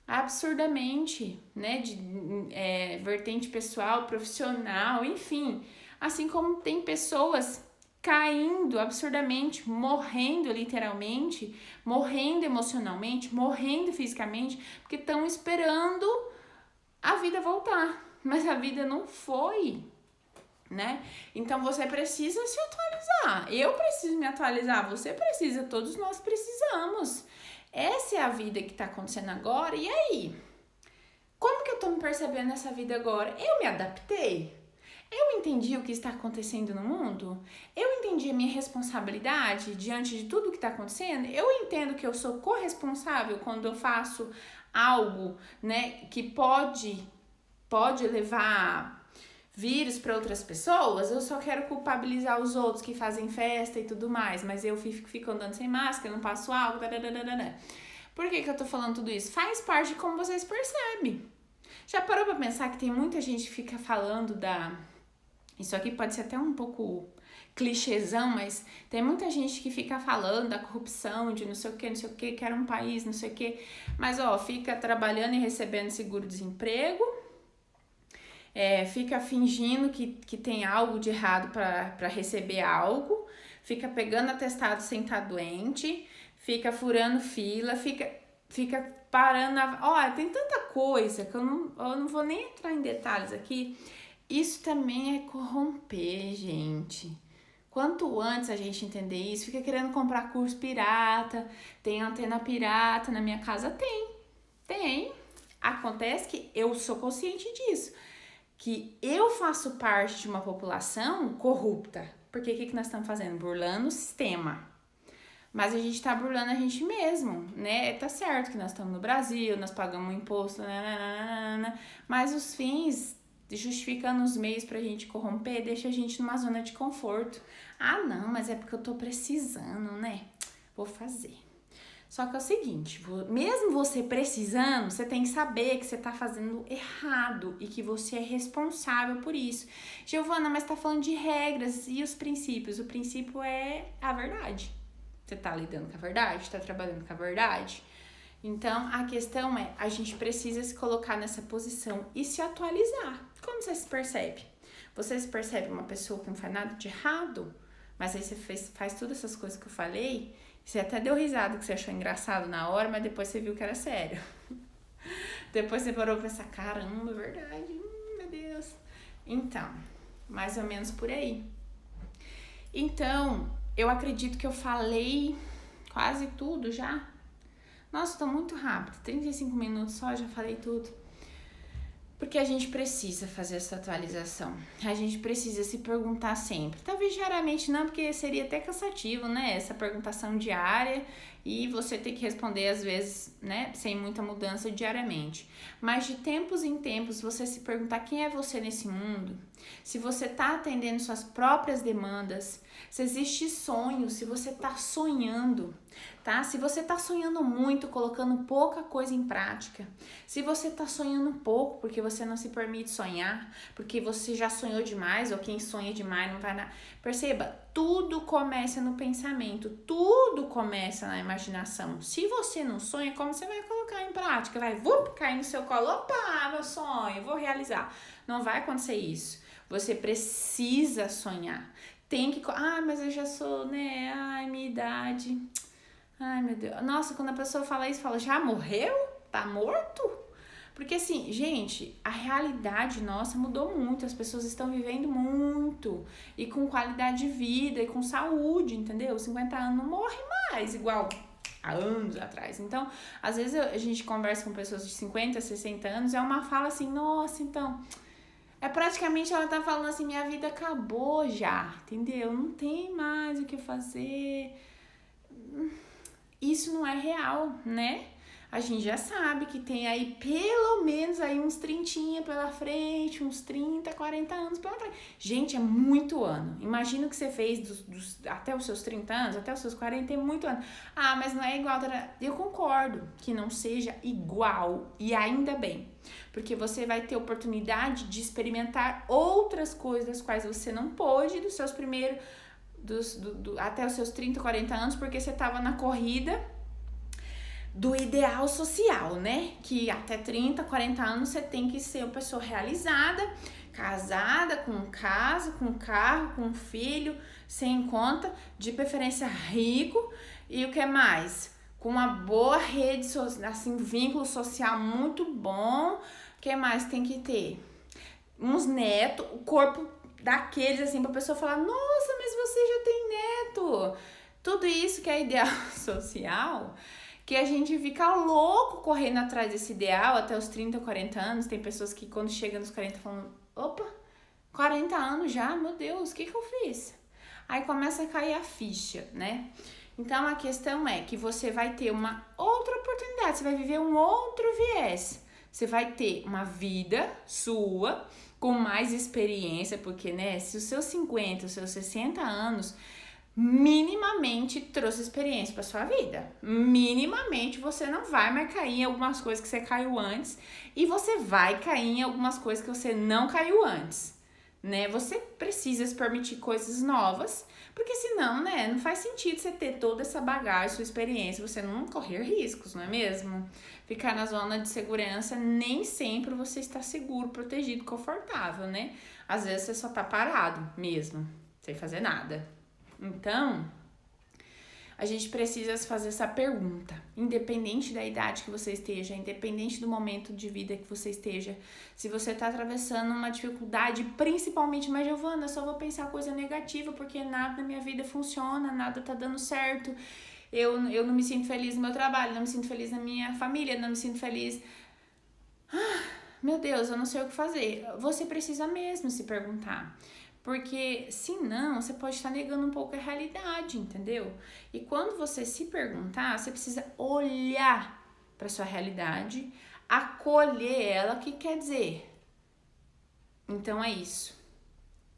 absurdamente, né? De vertente pessoal, profissional, enfim. Assim como tem pessoas caindo absurdamente, morrendo literalmente, morrendo emocionalmente, morrendo fisicamente, porque estão esperando a vida voltar. Mas a vida não foi, né? Então você precisa se atualizar. Eu preciso me atualizar, você precisa, todos nós precisamos. Essa é a vida que tá acontecendo agora. E aí? Como que eu tô me percebendo nessa vida agora? Eu me adaptei? Eu entendi o que está acontecendo no mundo? Eu entendi a minha responsabilidade diante de tudo que está acontecendo? Eu entendo que eu sou corresponsável quando eu faço algo, né, que pode levar vírus para outras pessoas. Eu só quero culpabilizar os outros que fazem festa e tudo mais, mas eu fico andando sem máscara, não passo álcool, Por que eu tô falando tudo isso? Faz parte de como vocês percebem. Já parou pra pensar que tem muita gente que fica falando isso aqui pode ser até um pouco clichêzão, mas tem muita gente que fica falando da corrupção, de não sei o que, quer um país, não sei o que, mas fica trabalhando e recebendo seguro-desemprego, fica fingindo que tem algo de errado para receber algo, fica pegando atestado sem estar doente, fica furando fila, fica parando. Tem tanta coisa que eu não vou nem entrar em detalhes aqui. Isso também é corromper, gente. Quanto antes a gente entender isso, fica querendo comprar curso pirata, tem antena pirata na minha casa? Tem. Acontece que eu sou consciente disso, que eu faço parte de uma população corrupta. Porque o que nós estamos fazendo? Burlando o sistema. Mas a gente tá burlando a gente mesmo, né? Tá certo que nós estamos no Brasil, nós pagamos imposto, mas os fins justificando os meios pra gente corromper, deixa a gente numa zona de conforto. Ah, não, mas é porque eu tô precisando, né? Vou fazer. Só que é o seguinte, mesmo você precisando, você tem que saber que você tá fazendo errado e que você é responsável por isso. Giovana, mas tá falando de regras e os princípios. O princípio é a verdade. Você tá lidando com a verdade? Tá trabalhando com a verdade? Então, a questão é, a gente precisa se colocar nessa posição e se atualizar. Como você se percebe? Você se percebe uma pessoa que não faz nada de errado, mas aí você faz todas essas coisas que eu falei, você até deu risada que você achou engraçado na hora, mas depois você viu que era sério. Depois você parou pra pensar, caramba, é verdade, meu Deus. Então, mais ou menos por aí. Então, eu acredito que eu falei quase tudo já. Nossa, tô muito rápido, 35 minutos só, já falei tudo. Porque a gente precisa fazer essa atualização. A gente precisa se perguntar sempre. Talvez diariamente não, porque seria até cansativo, né? Essa perguntação diária e você ter que responder às vezes, né? Sem muita mudança diariamente. Mas de tempos em tempos, você se perguntar quem é você nesse mundo. Se você tá atendendo suas próprias demandas. Se existe sonho, se você tá sonhando, tá? Se você tá sonhando muito, colocando pouca coisa em prática. Se você tá sonhando pouco, porque você não se permite sonhar, porque você já sonhou demais, ou quem sonha demais não vai nada. Perceba, tudo começa no pensamento, tudo começa na imaginação. Se você não sonha, como você vai colocar em prática? Vai cair no seu colo, opa, meu sonho, vou realizar. Não vai acontecer isso. Você precisa sonhar. Tem que... mas eu já sou, né? Ai, minha idade. Ai, meu Deus. Nossa, quando a pessoa fala isso, fala, já morreu? Tá morto? Porque assim, gente, a realidade nossa mudou muito. As pessoas estão vivendo muito. E com qualidade de vida, e com saúde, entendeu? 50 anos não morre mais, igual há anos atrás. Então, às vezes a gente conversa com pessoas de 50, 60 anos, é uma fala assim, nossa, então... É praticamente ela tá falando assim, minha vida acabou já, entendeu? Não tem mais o que fazer. Isso não é real, né? A gente já sabe que tem aí pelo menos aí uns 30 pela frente, uns 30, 40 anos pela frente. Gente, é muito ano. Imagina o que você fez até os seus 30 anos, até os seus 40, é muito ano. Ah, mas não é igual. Eu concordo que não seja igual e ainda bem. Porque você vai ter oportunidade de experimentar outras coisas das quais você não pôde dos seus primeiros, até os seus 30, 40 anos, porque você estava na corrida do ideal social, né? Que até 30, 40 anos você tem que ser uma pessoa realizada, casada, com casa, com carro, com filho, sem conta, de preferência rico e o que mais? Com uma boa rede, assim, vínculo social muito bom. O que mais tem que ter? Uns netos, o corpo daqueles, assim, pra pessoa falar, nossa, mas você já tem neto. Tudo isso que é ideal social, que a gente fica louco correndo atrás desse ideal até os 30, 40 anos. Tem pessoas que quando chegam nos 40 falam, opa, 40 anos já? Meu Deus, o que eu fiz? Aí começa a cair a ficha, né? Então a questão é que você vai ter uma outra oportunidade, você vai viver um outro viés. Você vai ter uma vida sua com mais experiência, porque, né, se os seus 50, os seus 60 anos minimamente trouxe experiência para sua vida. Minimamente você não vai mais cair em algumas coisas que você caiu antes e você vai cair em algumas coisas que você não caiu antes, né? Você precisa se permitir coisas novas, porque senão, né, não faz sentido você ter toda essa bagagem, sua experiência, você não correr riscos, não é mesmo? Ficar na zona de segurança, nem sempre você está seguro, protegido, confortável, né? Às vezes você só tá parado mesmo, sem fazer nada. Então, a gente precisa fazer essa pergunta, independente da idade que você esteja, independente do momento de vida que você esteja, se você está atravessando uma dificuldade, principalmente, mas Giovana, eu só vou pensar coisa negativa, porque nada na minha vida funciona, nada tá dando certo, eu não me sinto feliz no meu trabalho, não me sinto feliz na minha família, não me sinto feliz... meu Deus, eu não sei o que fazer. Você precisa mesmo se perguntar. Porque senão você pode estar negando um pouco a realidade, entendeu? E quando você se perguntar, você precisa olhar para sua realidade, acolher ela, o que quer dizer? Então é isso.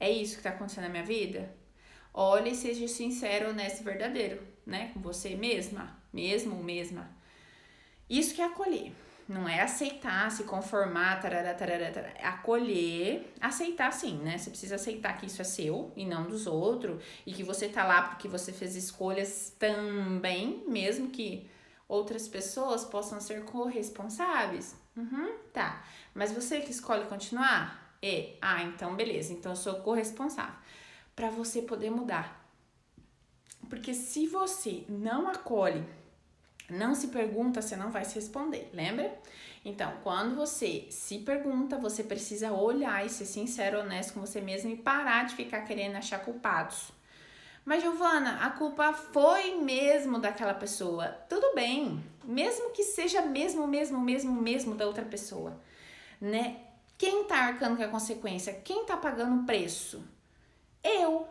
É isso que está acontecendo na minha vida? Olhe e seja sincero, honesto e verdadeiro, né? Com você mesma, mesmo ou mesma. Isso que é acolher. Não é aceitar, se conformar, tarará, tarará, tarará. É acolher, aceitar sim, né? Você precisa aceitar que isso é seu e não dos outros. E que você tá lá porque você fez escolhas também, mesmo que outras pessoas possam ser corresponsáveis. Tá. Mas você que escolhe continuar? Então beleza. Então eu sou corresponsável. Pra você poder mudar. Porque se você não acolhe, não se pergunta, você não vai se responder, lembra? Então, quando você se pergunta, você precisa olhar e ser sincero, honesto com você mesmo e parar de ficar querendo achar culpados. Mas, Giovana, a culpa foi mesmo daquela pessoa. Tudo bem, mesmo que seja mesmo da outra pessoa, né? Quem tá arcando com a consequência? Quem tá pagando o preço? Eu.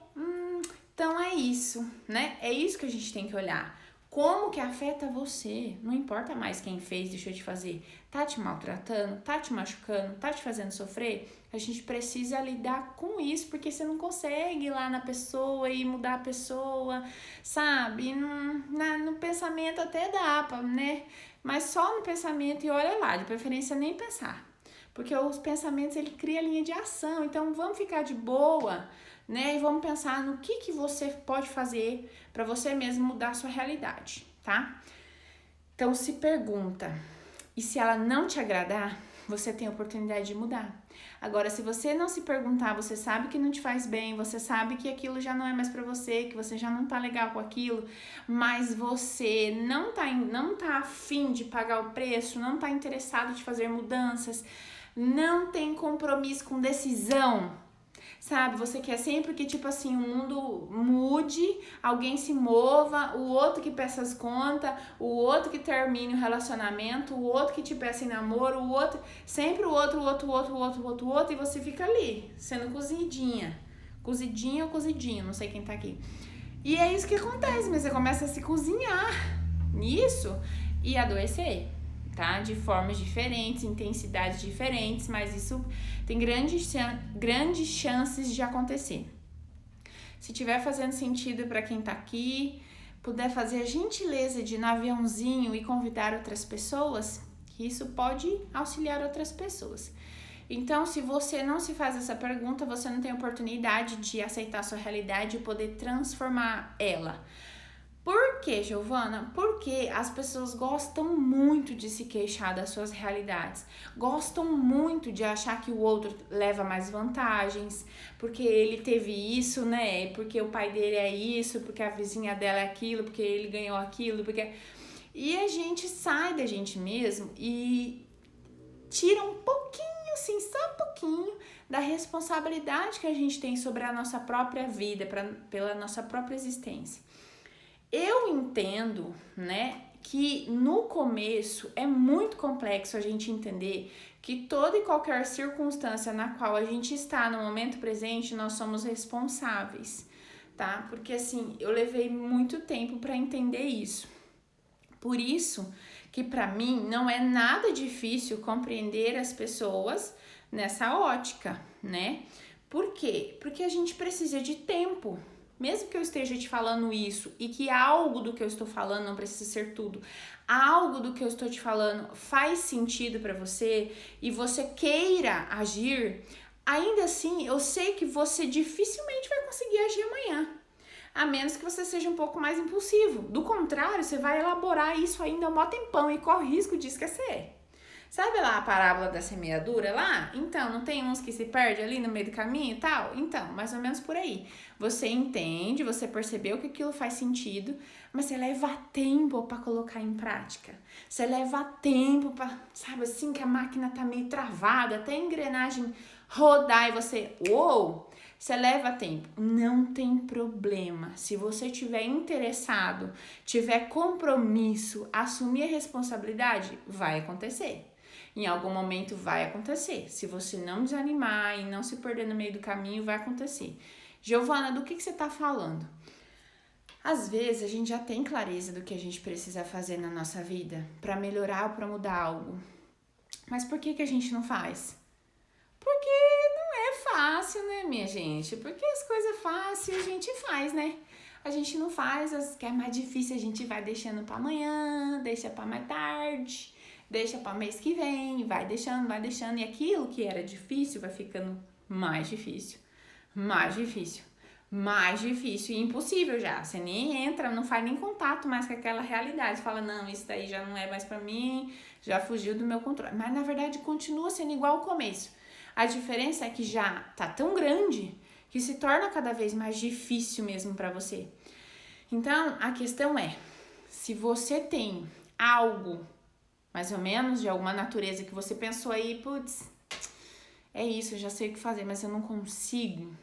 Então é isso, né? É isso que a gente tem que olhar. Como que afeta você? Não importa mais quem fez, deixou de fazer. Tá te maltratando, tá te machucando, tá te fazendo sofrer? A gente precisa lidar com isso, porque você não consegue ir lá na pessoa e mudar a pessoa, sabe? No pensamento até dá, né? Mas só no pensamento e olha lá, de preferência nem pensar. Porque os pensamentos, ele cria linha de ação. Então, vamos ficar de boa, né? E vamos pensar no que você pode fazer para você mesmo mudar a sua realidade, tá? Então, se pergunta. E se ela não te agradar, você tem a oportunidade de mudar. Agora, se você não se perguntar, você sabe que não te faz bem, você sabe que aquilo já não é mais pra você, que você já não tá legal com aquilo, mas você não tá afim de pagar o preço, não tá interessado de fazer mudanças, não tem compromisso com decisão, sabe? Você quer sempre que, tipo assim, o mundo mude, alguém se mova, o outro que peça as contas, o outro que termine o relacionamento, o outro que te peça em namoro, o outro, sempre o outro, e você fica ali, sendo cozidinha. Cozidinha ou cozidinho, não sei quem tá aqui. E é isso que acontece, mas você começa a se cozinhar nisso e adoecer, tá? De formas diferentes, intensidades diferentes, mas isso tem grandes chances de acontecer. Se tiver fazendo sentido para quem tá aqui, puder fazer a gentileza de ir no aviãozinho e convidar outras pessoas, isso pode auxiliar outras pessoas. Então, se você não se faz essa pergunta, você não tem oportunidade de aceitar a sua realidade e poder transformar ela. Por quê, Giovana? Porque as pessoas gostam muito de se queixar das suas realidades, gostam muito de achar que o outro leva mais vantagens, porque ele teve isso, né? Porque o pai dele é isso, porque a vizinha dela é aquilo, porque ele ganhou aquilo, porque... E a gente sai da gente mesmo e tira um pouquinho, assim, só um pouquinho da responsabilidade que a gente tem sobre a nossa própria vida, pela nossa própria existência. Eu entendo, né, que no começo é muito complexo a gente entender que toda e qualquer circunstância na qual a gente está no momento presente, nós somos responsáveis, tá? Porque assim, eu levei muito tempo para entender isso. Por isso que para mim não é nada difícil compreender as pessoas nessa ótica, né? Por quê? Porque a gente precisa de tempo. Mesmo que eu esteja te falando isso e que algo do que eu estou falando não precisa ser tudo, algo do que eu estou te falando faz sentido para você e você queira agir, ainda assim eu sei que você dificilmente vai conseguir agir amanhã, a menos que você seja um pouco mais impulsivo. Do contrário, você vai elaborar isso ainda há um maior tempão e corre risco de esquecer. Sabe lá a parábola da semeadura lá? Então, não tem uns que se perdem ali no meio do caminho e tal? Então, mais ou menos por aí. Você entende, você percebeu que aquilo faz sentido, mas você leva tempo para colocar em prática. Você leva tempo para, sabe assim, que a máquina tá meio travada, até a engrenagem rodar e você, uou! Você leva tempo, não tem problema. Se você tiver interessado, tiver compromisso, assumir a responsabilidade, vai acontecer. Em algum momento vai acontecer. Se você não desanimar e não se perder no meio do caminho, vai acontecer. Giovana, do que você está falando? Às vezes a gente já tem clareza do que a gente precisa fazer na nossa vida para melhorar ou para mudar algo. Mas por que a gente não faz? Porque não é fácil, né, minha gente? Porque as coisas fáceis a gente faz, né? A gente não faz, as que é mais difícil a gente vai deixando para amanhã, deixa para mais tarde, deixa para mês que vem, vai deixando, e aquilo que era difícil vai ficando mais difícil, e impossível já. Você nem entra, não faz nem contato mais com aquela realidade, fala, não, isso daí já não é mais para mim, já fugiu do meu controle. Mas na verdade continua sendo igual ao começo. A diferença é que já tá tão grande que se torna cada vez mais difícil mesmo para você. Então, a questão é, se você tem algo, mais ou menos, de alguma natureza que você pensou aí, putz, é isso, eu já sei o que fazer, mas eu não consigo,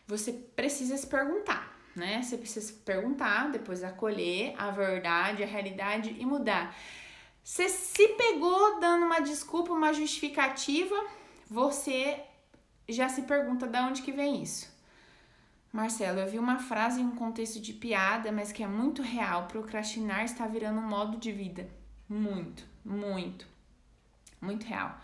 você precisa se perguntar, né? Você precisa se perguntar, depois acolher a verdade, a realidade e mudar. Você se pegou dando uma desculpa, uma justificativa, você já se pergunta de onde que vem isso. Marcelo, eu vi uma frase em um contexto de piada, mas que é muito real. Procrastinar está virando um modo de vida. Muito real.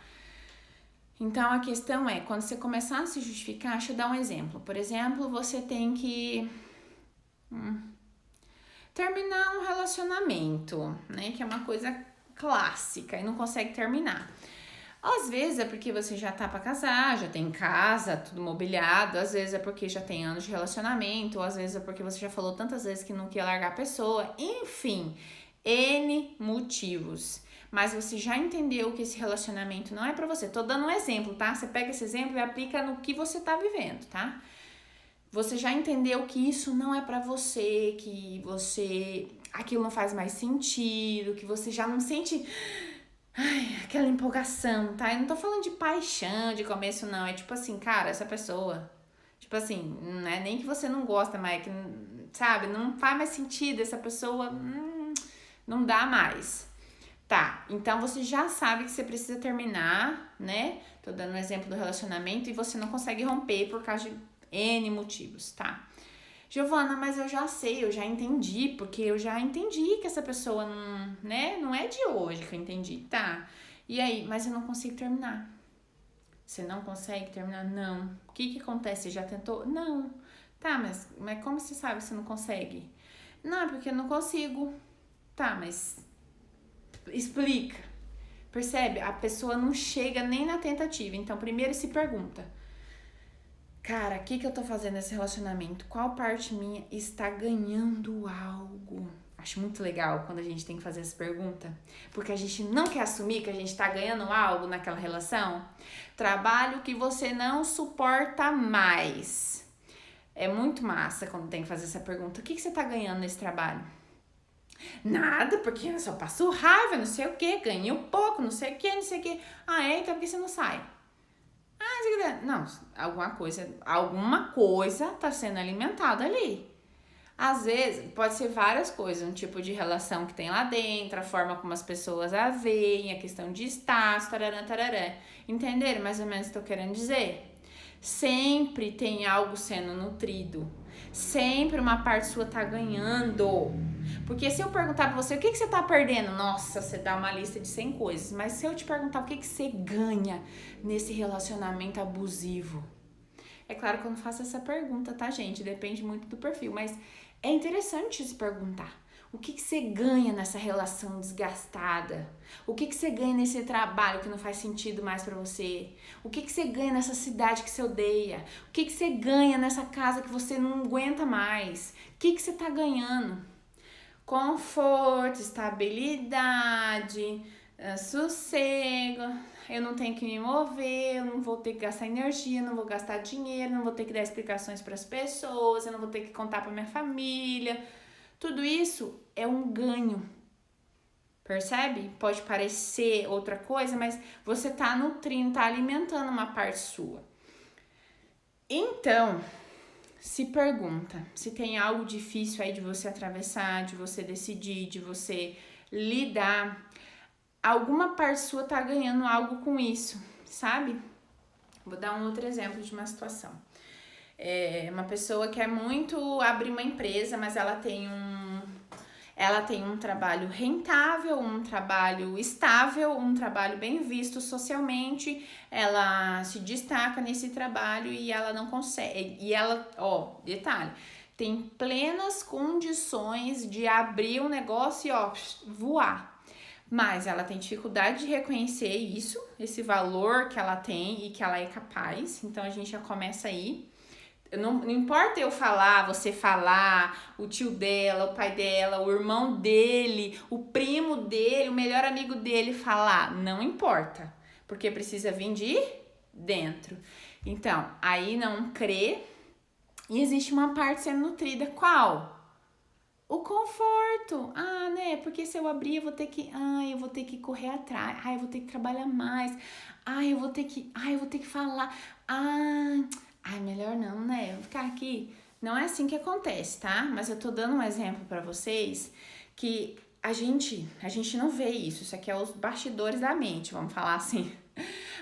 Então, a questão é, quando você começar a se justificar, deixa eu dar um exemplo. Por exemplo, você tem que terminar um relacionamento, né? Que é uma coisa clássica e não consegue terminar. Às vezes é porque você já tá pra casar, já tem casa, tudo mobiliado. Às vezes é porque já tem anos de relacionamento. Ou às vezes é porque você já falou tantas vezes que não quer largar a pessoa. Enfim, N motivos. Mas você já entendeu que esse relacionamento não é pra você. Tô dando um exemplo, tá? Você pega esse exemplo e aplica no que você tá vivendo, tá? Você já entendeu que isso não é pra você, que aquilo não faz mais sentido, que você já não sente aquela empolgação, tá? Eu não tô falando de paixão, de começo, não. É tipo assim, cara, essa pessoa Tipo assim, não é nem que você não gosta, mas é que, sabe, não faz mais sentido, essa pessoa não dá mais. Tá, então você já sabe que você precisa terminar, né? Tô dando um exemplo do relacionamento e você não consegue romper por causa de N motivos, tá? Giovana, mas eu já sei, eu já entendi, porque eu já entendi que essa pessoa não, né? Não é de hoje que eu entendi, tá? E aí, mas eu não consigo terminar. Você não consegue terminar? Não. O que acontece? Você já tentou? Não. Tá, mas como você sabe que você não consegue? Não, porque eu não consigo. Tá, mas explica. Percebe? A pessoa não chega nem na tentativa. Então, primeiro se pergunta: cara, o que eu tô fazendo nesse relacionamento? Qual parte minha está ganhando algo? Acho muito legal quando a gente tem que fazer essa pergunta, porque a gente não quer assumir que a gente tá ganhando algo naquela relação. Trabalho que você não suporta mais. É muito massa quando tem que fazer essa pergunta. O que você tá ganhando nesse trabalho? Nada, porque eu só passo raiva, não sei o que, ganho pouco, não sei o que, não sei o que. Ah, é? Então por que você não sai? Não, alguma coisa tá sendo alimentada ali. Às vezes, pode ser várias coisas, um tipo de relação que tem lá dentro, a forma como as pessoas a veem, a questão de status, tararã, tararã. Entenderam mais ou menos o que eu tô querendo dizer? Sempre tem algo sendo nutrido. Sempre uma parte sua tá ganhando. Porque se eu perguntar pra você, o que você tá perdendo? Nossa, você dá uma lista de 100 coisas. Mas se eu te perguntar o que você ganha nesse relacionamento abusivo? É claro que eu não faço essa pergunta, tá, gente? Depende muito do perfil. Mas é interessante se perguntar. O que você ganha nessa relação desgastada? O que você ganha nesse trabalho que não faz sentido mais pra você? O que você ganha nessa cidade que você odeia? O que você ganha nessa casa que você não aguenta mais? O que você tá ganhando? Conforto, estabilidade, sossego. Eu não tenho que me mover, eu não vou ter que gastar energia, não vou gastar dinheiro, não vou ter que dar explicações para as pessoas, eu não vou ter que contar para minha família. Tudo isso é um ganho. Percebe? Pode parecer outra coisa, mas você tá nutrindo, tá alimentando uma parte sua. Então, se pergunta se tem algo difícil aí de você atravessar, de você decidir, de você lidar. Alguma parte sua tá ganhando algo com isso, sabe? Vou dar um outro exemplo de uma situação. Uma pessoa quer muito abrir uma empresa, mas ela tem um trabalho rentável, um trabalho estável, um trabalho bem visto socialmente. Ela se destaca nesse trabalho e ela não consegue. E ela, detalhe, tem plenas condições de abrir um negócio e voar. Mas ela tem dificuldade de reconhecer isso, esse valor que ela tem e que ela é capaz. Então a gente já começa aí. Não importa eu falar, você falar, o tio dela, o pai dela, o irmão dele, o primo dele, o melhor amigo dele falar. Não importa, porque precisa vir de dentro. Então, aí não crê e existe uma parte sendo nutrida. Qual? O conforto. Ah, né? Porque se eu abrir, eu vou ter que correr atrás. Eu vou ter que trabalhar mais. Eu vou ter que falar. Melhor não, né? Eu vou ficar aqui. Não é assim que acontece, tá? Mas eu tô dando um exemplo pra vocês que a gente não vê isso. Isso aqui é os bastidores da mente, vamos falar assim.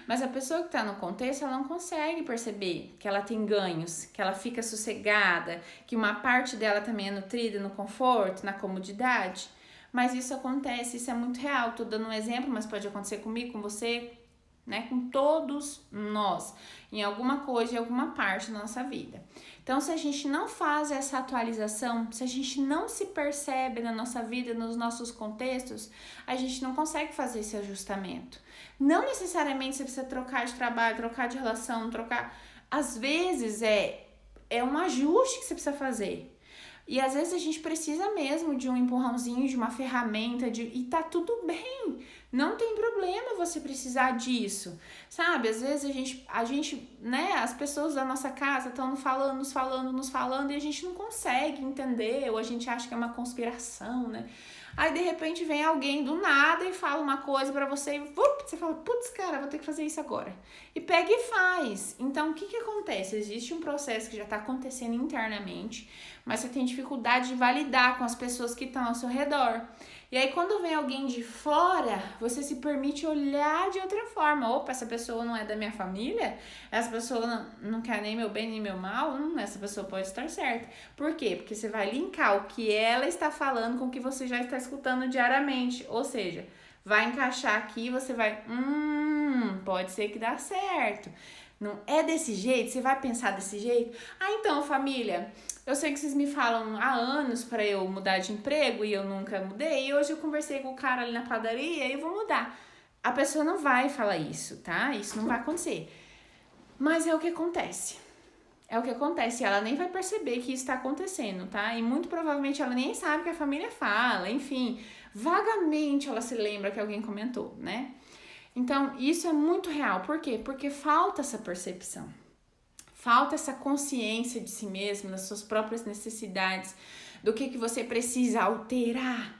Mas a pessoa que tá no contexto, ela não consegue perceber que ela tem ganhos, que ela fica sossegada, que uma parte dela também é nutrida no conforto, na comodidade. Mas isso acontece, isso é muito real. Tô dando um exemplo, mas pode acontecer comigo, com você, né? Com todos nós, em alguma coisa, em alguma parte da nossa vida. Então, se a gente não faz essa atualização, se a gente não se percebe na nossa vida, nos nossos contextos, a gente não consegue fazer esse ajustamento. Não necessariamente você precisa trocar de trabalho, trocar de relação, Às vezes é um ajuste que você precisa fazer. E às vezes a gente precisa mesmo de um empurrãozinho, de uma ferramenta, e tá tudo bem. Não tem problema você precisar disso, sabe? Às vezes a gente, né, as pessoas da nossa casa estão nos falando e a gente não consegue entender, ou a gente acha que é uma conspiração, né? Aí, de repente, vem alguém do nada e fala uma coisa pra você e você fala, putz, cara, vou ter que fazer isso agora. E pega e faz. Então, o que acontece? Existe um processo que já tá acontecendo internamente, mas você tem dificuldade de validar com as pessoas que estão ao seu redor. E aí, quando vem alguém de fora, você se permite olhar de outra forma. Opa, essa pessoa não é da minha família? Essa pessoa não quer nem meu bem nem meu mal? Essa pessoa pode estar certa. Por quê? Porque você vai linkar o que ela está falando com o que você já está escutando diariamente. Ou seja, vai encaixar aqui e você vai... pode ser que dá certo. Não é desse jeito? Você vai pensar desse jeito? Ah, então, família... Eu sei que vocês me falam há anos para eu mudar de emprego e eu nunca mudei. E hoje eu conversei com o cara ali na padaria e eu vou mudar. A pessoa não vai falar isso, tá? Isso não vai acontecer. Mas é o que acontece. É o que acontece. Ela nem vai perceber que isso está acontecendo, tá? E muito provavelmente ela nem sabe que a família fala. Enfim, vagamente ela se lembra que alguém comentou, né? Então, isso é muito real. Por quê? Porque falta essa percepção. Falta essa consciência de si mesmo, das suas próprias necessidades, do que você precisa alterar,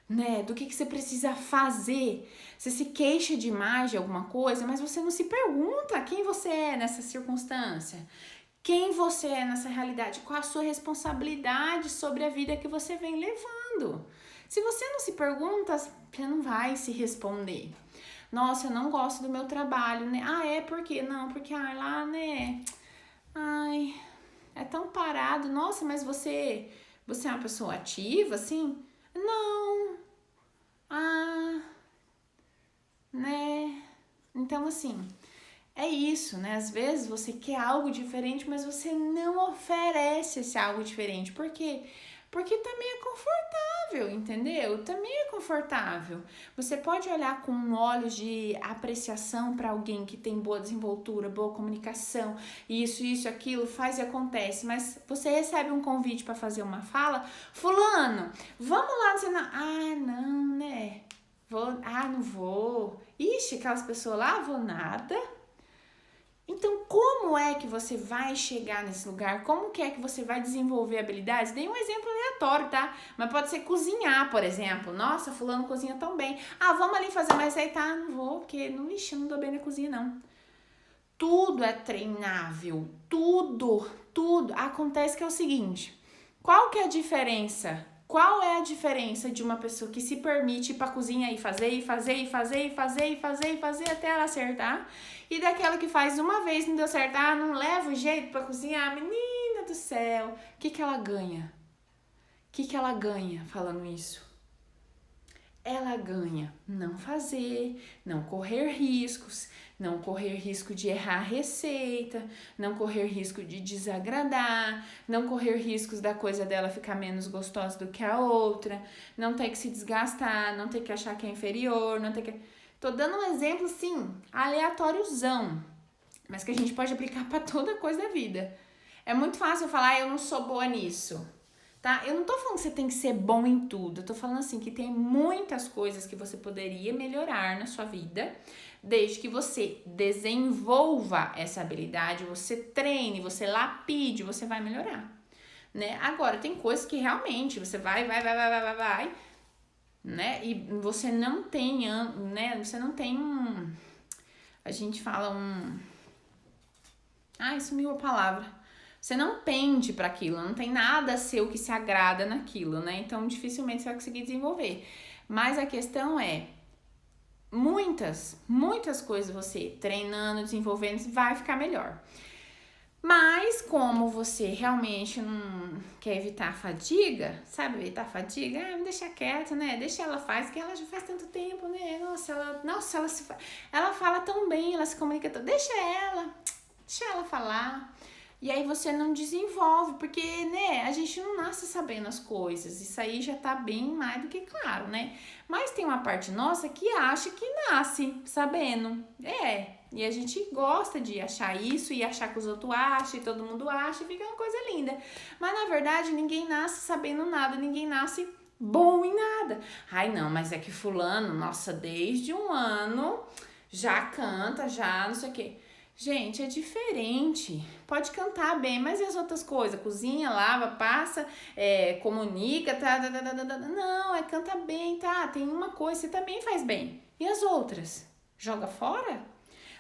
né? Do que você precisa fazer. Você se queixa demais de alguma coisa, mas você não se pergunta quem você é nessa circunstância. Quem você é nessa realidade, qual a sua responsabilidade sobre a vida que você vem levando. Se você não se pergunta, você não vai se responder. Nossa, eu não gosto do meu trabalho, né? Ah, é? Por quê? Não, porque lá, né... Ai, é tão parado. Nossa, mas você é uma pessoa ativa, assim? Não. Ah, né? Então, assim, é isso, né? Às vezes você quer algo diferente, mas você não oferece esse algo diferente. Por quê? Porque também é confortável, entendeu? Também é confortável. Você pode olhar com olhos de apreciação para alguém que tem boa desenvoltura, boa comunicação, isso, aquilo, faz e acontece. Mas você recebe um convite para fazer uma fala, fulano, vamos lá, você não... Ah, não, né? Não vou. Ixi, aquelas pessoas lá, vou nada. Então, como é que você vai chegar nesse lugar? Como que é que você vai desenvolver habilidades? Dei um exemplo aleatório, tá? Mas pode ser cozinhar, por exemplo. Nossa, fulano cozinha tão bem. Ah, vamos ali fazer uma receita? Ah, não vou, porque não dou bem na cozinha, não. Tudo é treinável. Tudo. Acontece que é o seguinte. Qual que é a diferença? Qual é a diferença de uma pessoa que se permite ir pra cozinha e fazer até ela acertar, e daquela que faz uma vez não deu certo, não leva o jeito pra cozinhar, menina do céu, o que ela ganha? O que ela ganha falando isso? Ela ganha não fazer, não correr riscos, não correr risco de errar a receita, não correr risco de desagradar, não correr riscos da coisa dela ficar menos gostosa do que a outra, não ter que se desgastar, não ter que achar que é inferior, não ter que... Tô dando um exemplo, sim, aleatóriozão, mas que a gente pode aplicar para toda coisa da vida. É muito fácil eu falar, eu não sou boa nisso. Tá? Eu não tô falando que você tem que ser bom em tudo, eu tô falando assim que tem muitas coisas que você poderia melhorar na sua vida, desde que você desenvolva essa habilidade, você treine, você lapide, você vai melhorar, né? Agora, tem coisas que realmente você vai, né? E você não tem, né? Você não tem a gente fala sumiu a palavra. Você não pende para aquilo, não tem nada seu que se agrada naquilo, né? Então, dificilmente você vai conseguir desenvolver. Mas a questão é, muitas coisas você treinando, desenvolvendo, vai ficar melhor. Mas como você realmente não quer evitar a fadiga, sabe evitar a fadiga? Deixa quieto, né? Deixa ela faz, que ela já faz tanto tempo, né? Ela fala tão bem, ela se comunica tão... Deixa ela falar. E aí você não desenvolve, porque, né, a gente não nasce sabendo as coisas. Isso aí já tá bem mais do que claro, né? Mas tem uma parte nossa que acha que nasce sabendo. E a gente gosta de achar isso e achar que os outros acham e todo mundo acha e fica uma coisa linda. Mas, na verdade, ninguém nasce sabendo nada, ninguém nasce bom em nada. Ai, não, mas é que fulano, nossa, desde um ano já canta, já não sei o quê. Gente, é diferente. Pode cantar bem, mas e as outras coisas? Cozinha, lava, passa, comunica, Não, canta bem, tá? Tem uma coisa, você também faz bem. E as outras? Joga fora?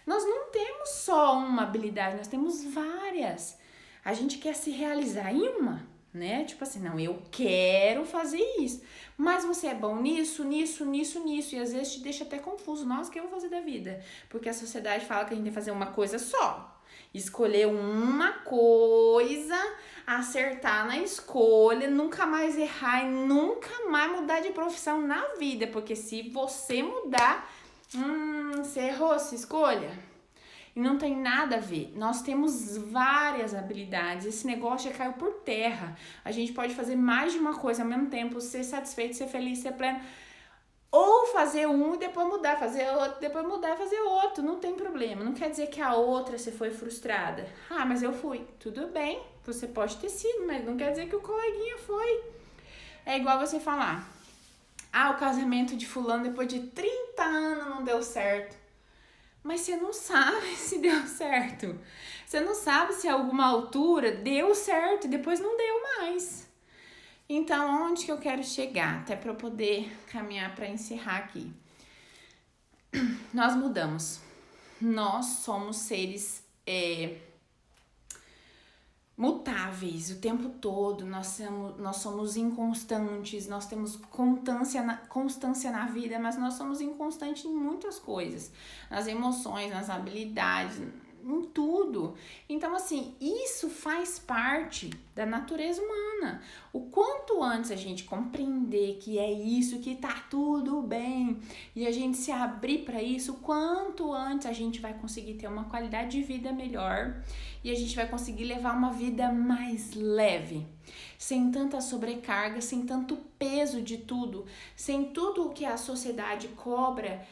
Nós não temos só uma habilidade, nós temos várias. A gente quer se realizar em uma, né? Tipo assim, não, eu quero fazer isso. Mas você é bom nisso. E às vezes te deixa até confuso. Nossa, o que eu vou fazer da vida? Porque a sociedade fala que a gente tem que fazer uma coisa só. Escolher uma coisa, acertar na escolha, nunca mais errar e nunca mais mudar de profissão na vida. Porque se você mudar, você errou sua escolha. E não tem nada a ver. Nós temos várias habilidades. Esse negócio já caiu por terra. A gente pode fazer mais de uma coisa ao mesmo tempo, ser satisfeito, ser feliz, ser pleno. Ou fazer um e depois mudar, fazer outro, depois mudar e fazer outro. Não tem problema. Não quer dizer que a outra você foi frustrada. Ah, mas eu fui. Tudo bem, você pode ter sido, mas não quer dizer que o coleguinha foi. É igual você falar: o casamento de fulano depois de 30 anos não deu certo. Mas você não sabe se deu certo. Você não sabe se a alguma altura deu certo e depois não deu mais. Então, onde que eu quero chegar? Até para eu poder caminhar para encerrar aqui. Nós mudamos. Nós somos seres mutáveis o tempo todo. Nós somos inconstantes. Nós temos constância na vida, mas nós somos inconstantes em muitas coisas. Nas emoções, nas habilidades, em tudo. Então, assim, isso faz parte da natureza humana. O quanto antes a gente compreender que é isso, que tá tudo bem, e a gente se abrir para isso, o quanto antes a gente vai conseguir ter uma qualidade de vida melhor e a gente vai conseguir levar uma vida mais leve, sem tanta sobrecarga, sem tanto peso de tudo, sem tudo o que a sociedade cobra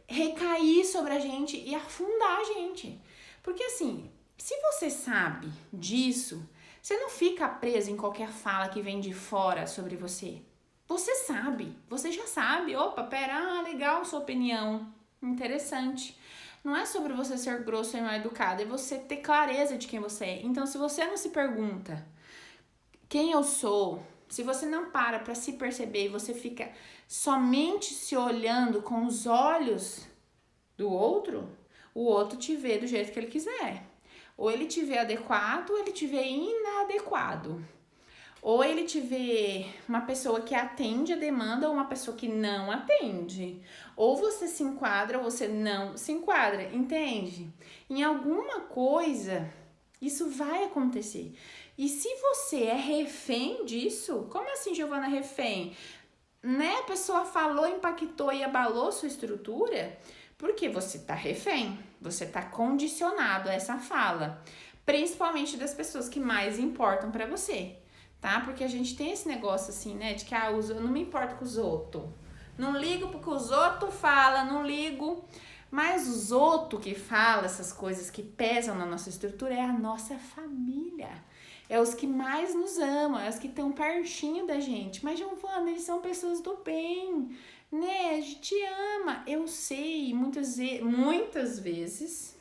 recair sobre a gente e afundar a gente. Porque assim, se você sabe disso, você não fica preso em qualquer fala que vem de fora sobre você. Você sabe, você já sabe. Opa, pera, legal sua opinião, interessante. Não é sobre você ser grosso e mal educado, é você ter clareza de quem você é. Então, se você não se pergunta quem eu sou, se você não para se perceber e você fica somente se olhando com os olhos do outro, o outro te vê do jeito que ele quiser. Ou ele te vê adequado, ou ele te vê inadequado. Ou ele te vê uma pessoa que atende a demanda ou uma pessoa que não atende. Ou você se enquadra ou você não se enquadra, entende? Em alguma coisa, isso vai acontecer. E se você é refém disso, como assim, Giovana, refém? Né? A pessoa falou, impactou e abalou sua estrutura, porque você tá refém, você tá condicionado a essa fala, principalmente das pessoas que mais importam pra você, tá? Porque a gente tem esse negócio assim, né, de que eu não me importo com os outros, não ligo porque os outros falam, não ligo, mas os outros que falam essas coisas que pesam na nossa estrutura é a nossa família. É os que mais nos amam, é os que estão pertinho da gente. Mas, Giovana, eles são pessoas do bem, né? A gente ama. Eu sei, muitas vezes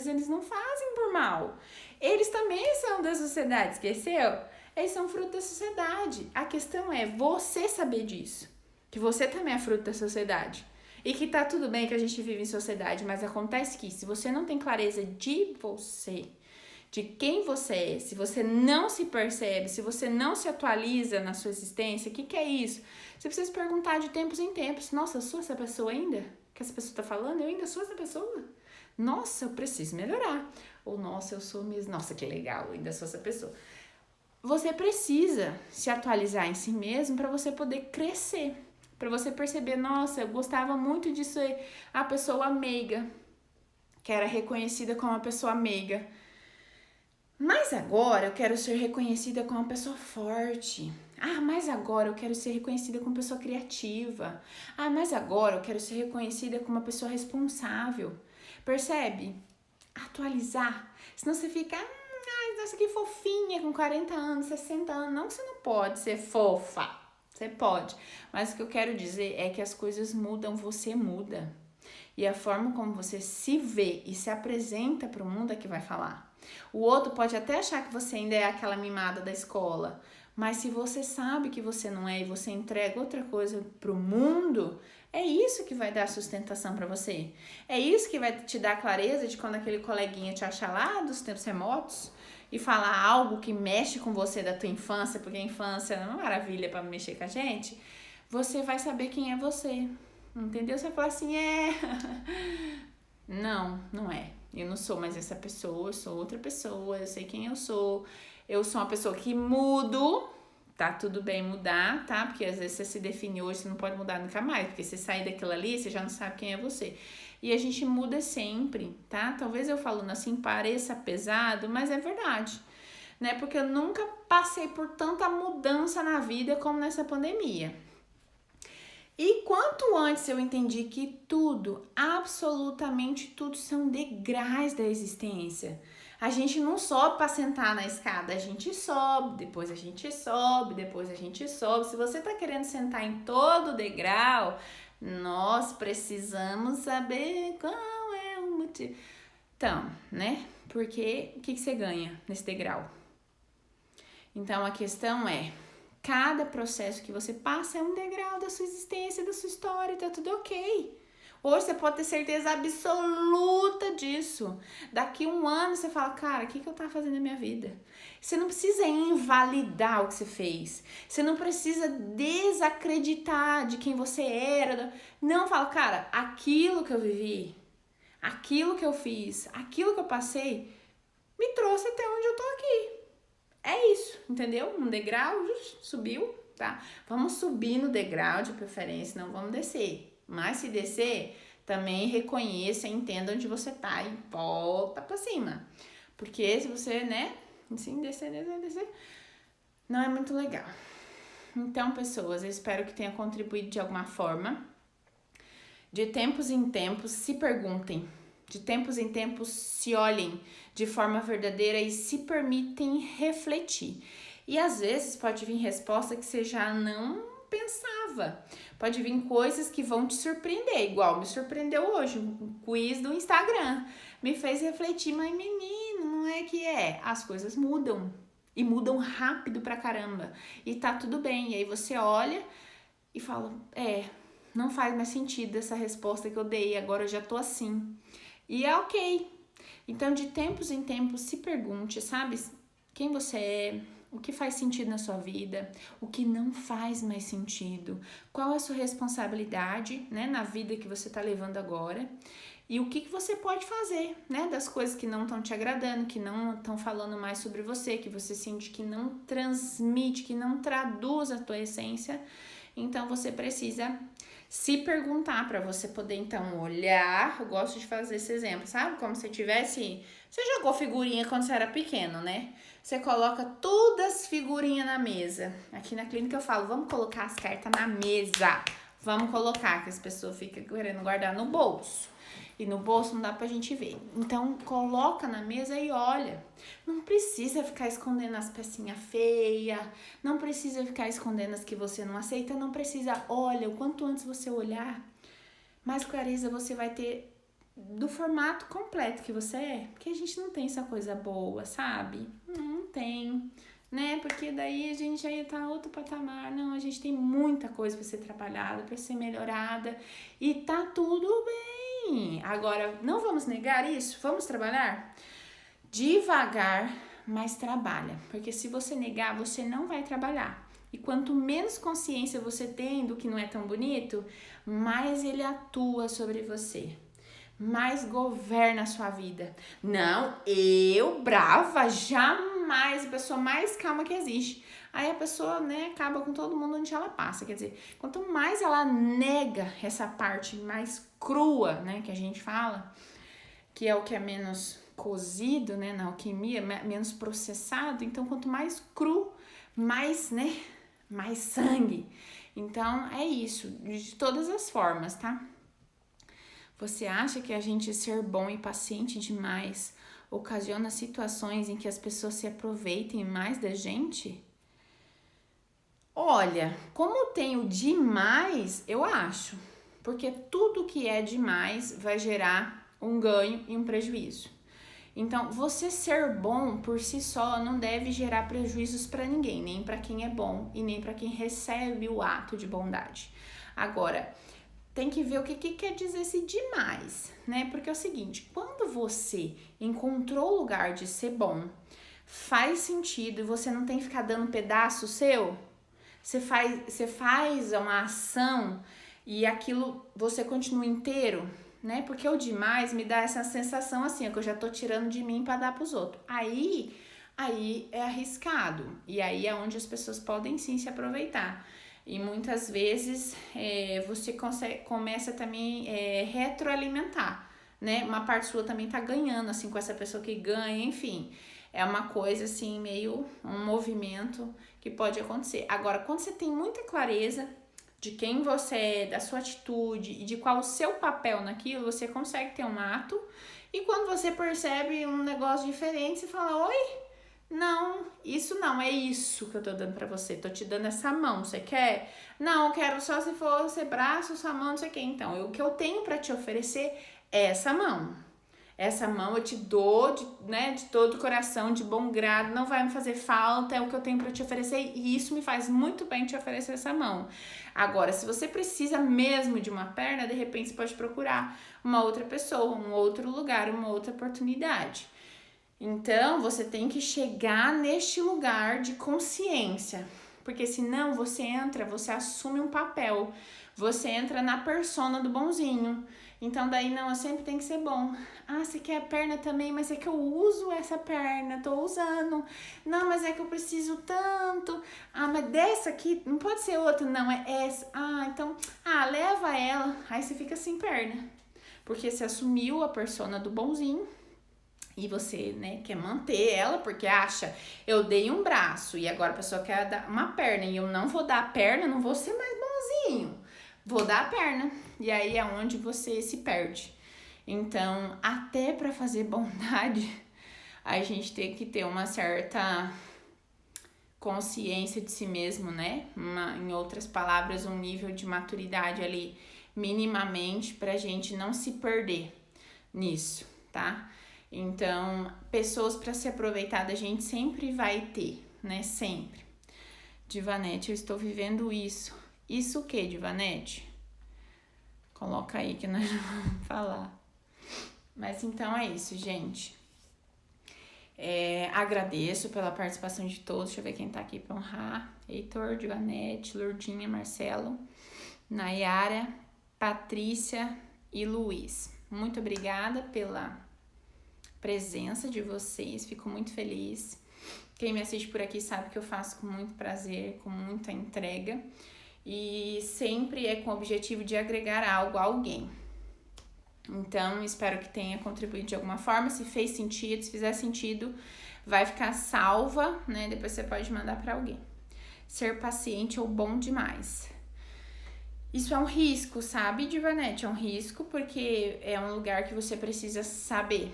eles não fazem por mal. Eles também são da sociedade, esqueceu? Eles são fruto da sociedade. A questão é você saber disso. Que você também é fruto da sociedade. E que tá tudo bem que a gente vive em sociedade, mas acontece que se você não tem clareza de você, de quem você é, se você não se percebe, se você não se atualiza na sua existência, o que é isso? Você precisa se perguntar de tempos em tempos: nossa, eu sou essa pessoa ainda? Que essa pessoa tá falando? Eu ainda sou essa pessoa? Nossa, eu preciso melhorar. Ou nossa, eu sou mesmo. Nossa, que legal, eu ainda sou essa pessoa. Você precisa se atualizar em si mesmo para você poder crescer. Para você perceber, nossa, eu gostava muito de ser a pessoa meiga, que era reconhecida como uma pessoa meiga. Mas agora eu quero ser reconhecida como uma pessoa forte. Mas agora eu quero ser reconhecida como uma pessoa criativa. Mas agora eu quero ser reconhecida como uma pessoa responsável. Percebe? Atualizar. Senão você fica, nossa, que fofinha, com 40 anos, 60 anos. Não que você não pode ser fofa. Você pode. Mas o que eu quero dizer é que as coisas mudam, você muda. E a forma como você se vê e se apresenta para o mundo é que vai falar. O outro pode até achar que você ainda é aquela mimada da escola, mas se você sabe que você não é e você entrega outra coisa pro mundo, é isso que vai dar sustentação para você. É isso que vai te dar clareza de quando aquele coleguinha te achar lá dos tempos remotos e falar algo que mexe com você da tua infância, porque a infância é uma maravilha para mexer com a gente, você vai saber quem é você. Entendeu? Você vai falar assim, não é. Eu não sou mais essa pessoa, eu sou outra pessoa, eu sei quem eu sou. Eu sou uma pessoa que mudo, tá tudo bem mudar, tá? Porque às vezes você se define hoje, você não pode mudar nunca mais, porque você sair daquilo ali, você já não sabe quem é você. E a gente muda sempre, tá? Talvez eu falando assim pareça pesado, mas é verdade, né? Porque eu nunca passei por tanta mudança na vida como nessa pandemia. E quanto antes eu entendi que tudo, absolutamente tudo, são degraus da existência. A gente não sobe para sentar na escada, a gente sobe, depois a gente sobe, depois a gente sobe. Se você tá querendo sentar em todo degrau, nós precisamos saber qual é o motivo. Então, né? Porque o que você ganha nesse degrau? Então a questão é, cada processo que você passa é um degrau da sua existência, da sua história, tá tudo ok. Hoje você pode ter certeza absoluta disso. Daqui um ano você fala, cara, o que eu tava fazendo na minha vida? Você não precisa invalidar o que você fez. Você não precisa desacreditar de quem você era. Não, fala, cara, aquilo que eu vivi, aquilo que eu fiz, aquilo que eu passei, me trouxe até onde eu tô aqui. É isso, entendeu? Um degrau, subiu, tá? Vamos subir no degrau de preferência, não vamos descer. Mas se descer, também reconheça e entenda onde você tá e volta pra cima. Porque se você, né, assim, descer, não é muito legal. Então, pessoas, eu espero que tenha contribuído de alguma forma. De tempos em tempos, se perguntem. De tempos em tempos, se olhem de forma verdadeira e se permitem refletir. E às vezes pode vir resposta que você já não pensava. Pode vir coisas que vão te surpreender, igual me surpreendeu hoje, um quiz do Instagram. Me fez refletir, mas menino, não é que é? As coisas mudam. E mudam rápido pra caramba. E tá tudo bem. E aí você olha e fala, não faz mais sentido essa resposta que eu dei, agora eu já tô assim. E é ok. Então, de tempos em tempos, se pergunte, sabe? Quem você é, o que faz sentido na sua vida, o que não faz mais sentido, qual é a sua responsabilidade, né, na vida que você tá levando agora e o que você pode fazer, né, das coisas que não estão te agradando, que não estão falando mais sobre você, que você sente que não transmite, que não traduz a tua essência. Então, você precisa se perguntar para você poder, então, olhar. Eu gosto de fazer esse exemplo, sabe? Como se tivesse... Você jogou figurinha quando você era pequeno, né? Você coloca todas as figurinhas na mesa. Aqui na clínica eu falo, vamos colocar as cartas na mesa. Vamos colocar, que as pessoas ficam querendo guardar no bolso. E no bolso não dá pra gente ver. Então, coloca na mesa e olha. Não precisa ficar escondendo as pecinhas feias. Não precisa ficar escondendo as que você não aceita. Não precisa. Olha, o quanto antes você olhar, mais clareza você vai ter do formato completo que você é. Porque a gente não tem essa coisa boa, sabe? Não tem, né? Porque daí a gente aí tá outro patamar. Não, a gente tem muita coisa pra ser trabalhada, pra ser melhorada. E tá tudo bem. Agora, não vamos negar isso? Vamos trabalhar? Devagar, mas trabalha. Porque se você negar, você não vai trabalhar. E quanto menos consciência você tem do que não é tão bonito, mais ele atua sobre você. Mais governa a sua vida. Não, eu, brava, jamais, a pessoa mais calma que existe. Aí a pessoa, né, acaba com todo mundo onde ela passa. Quer dizer, quanto mais ela nega essa parte mais crua, né, que a gente fala, que é o que é menos cozido, né, na alquimia, menos processado. Então, quanto mais cru, mais, né, mais sangue. Então, é isso, de todas as formas, tá? Você acha que a gente ser bom e paciente demais ocasiona situações em que as pessoas se aproveitem mais da gente? Olha, como tem o demais, eu acho. Porque tudo que é demais vai gerar um ganho e um prejuízo. Então, você ser bom por si só não deve gerar prejuízos para ninguém, nem para quem é bom e nem para quem recebe o ato de bondade. Agora, tem que ver o que quer dizer esse demais, né? Porque é o seguinte, quando você encontrou o lugar de ser bom, faz sentido e você não tem que ficar dando pedaço seu, você faz uma ação e aquilo você continua inteiro, né? Porque o demais me dá essa sensação assim, que eu já tô tirando de mim para dar pros outros. Aí é arriscado. E aí é onde as pessoas podem sim se aproveitar. E muitas vezes você começa também retroalimentar, né? Uma parte sua também tá ganhando, assim, com essa pessoa que ganha, enfim. É uma coisa, assim, meio um movimento que pode acontecer. Agora, quando você tem muita clareza de quem você é, da sua atitude e de qual o seu papel naquilo, você consegue ter um ato. E quando você percebe um negócio diferente, você fala, oi? Não, isso não, é isso que eu tô dando pra você. Tô te dando essa mão, você quer? Não, eu quero só se for ser braço, sua mão, não sei o que. Então, o que eu tenho pra te oferecer é essa mão. Essa mão eu te dou, de todo o coração, de bom grado, não vai me fazer falta, é o que eu tenho pra te oferecer e isso me faz muito bem te oferecer essa mão. Agora, se você precisa mesmo de uma perna, de repente você pode procurar uma outra pessoa, um outro lugar, uma outra oportunidade. Então, você tem que chegar neste lugar de consciência, porque senão você assume um papel, você entra na persona do bonzinho. Então, daí, não, eu sempre tenho que ser bom. Ah, você quer a perna também, mas é que eu uso essa perna, tô usando. Não, mas é que eu preciso tanto. Ah, mas dessa aqui, não pode ser outra, não, é essa. Ah, então, leva ela. Aí você fica sem perna, porque você assumiu a persona do bonzinho. E você, né, quer manter ela porque acha, eu dei um braço e agora a pessoa quer dar uma perna e eu não vou dar a perna, não vou ser mais bonzinho. Vou dar a perna. E aí é onde você se perde. Então, até para fazer bondade, a gente tem que ter uma certa consciência de si mesmo, né? Em outras palavras, um nível de maturidade ali minimamente pra gente não se perder nisso, tá? Então, pessoas para se aproveitar da gente sempre vai ter, né? Sempre. Divanete, eu estou vivendo isso. Isso o que, Divanete? Coloca aí que nós vamos falar. Mas então é isso, gente. Agradeço pela participação de todos. Deixa eu ver quem tá aqui para honrar. Heitor, Divanete, Lourdinha, Marcelo, Nayara, Patrícia e Luiz. Muito obrigada pela presença de vocês, fico muito feliz. Quem me assiste por aqui sabe que eu faço com muito prazer, com muita entrega e sempre é com o objetivo de agregar algo a alguém. Então, espero que tenha contribuído de alguma forma. Se fez sentido, se fizer sentido, vai ficar salva, né? Depois você pode mandar para alguém. Ser paciente ou bom demais. Isso é um risco, sabe, Divanete? É um risco porque é um lugar que você precisa saber.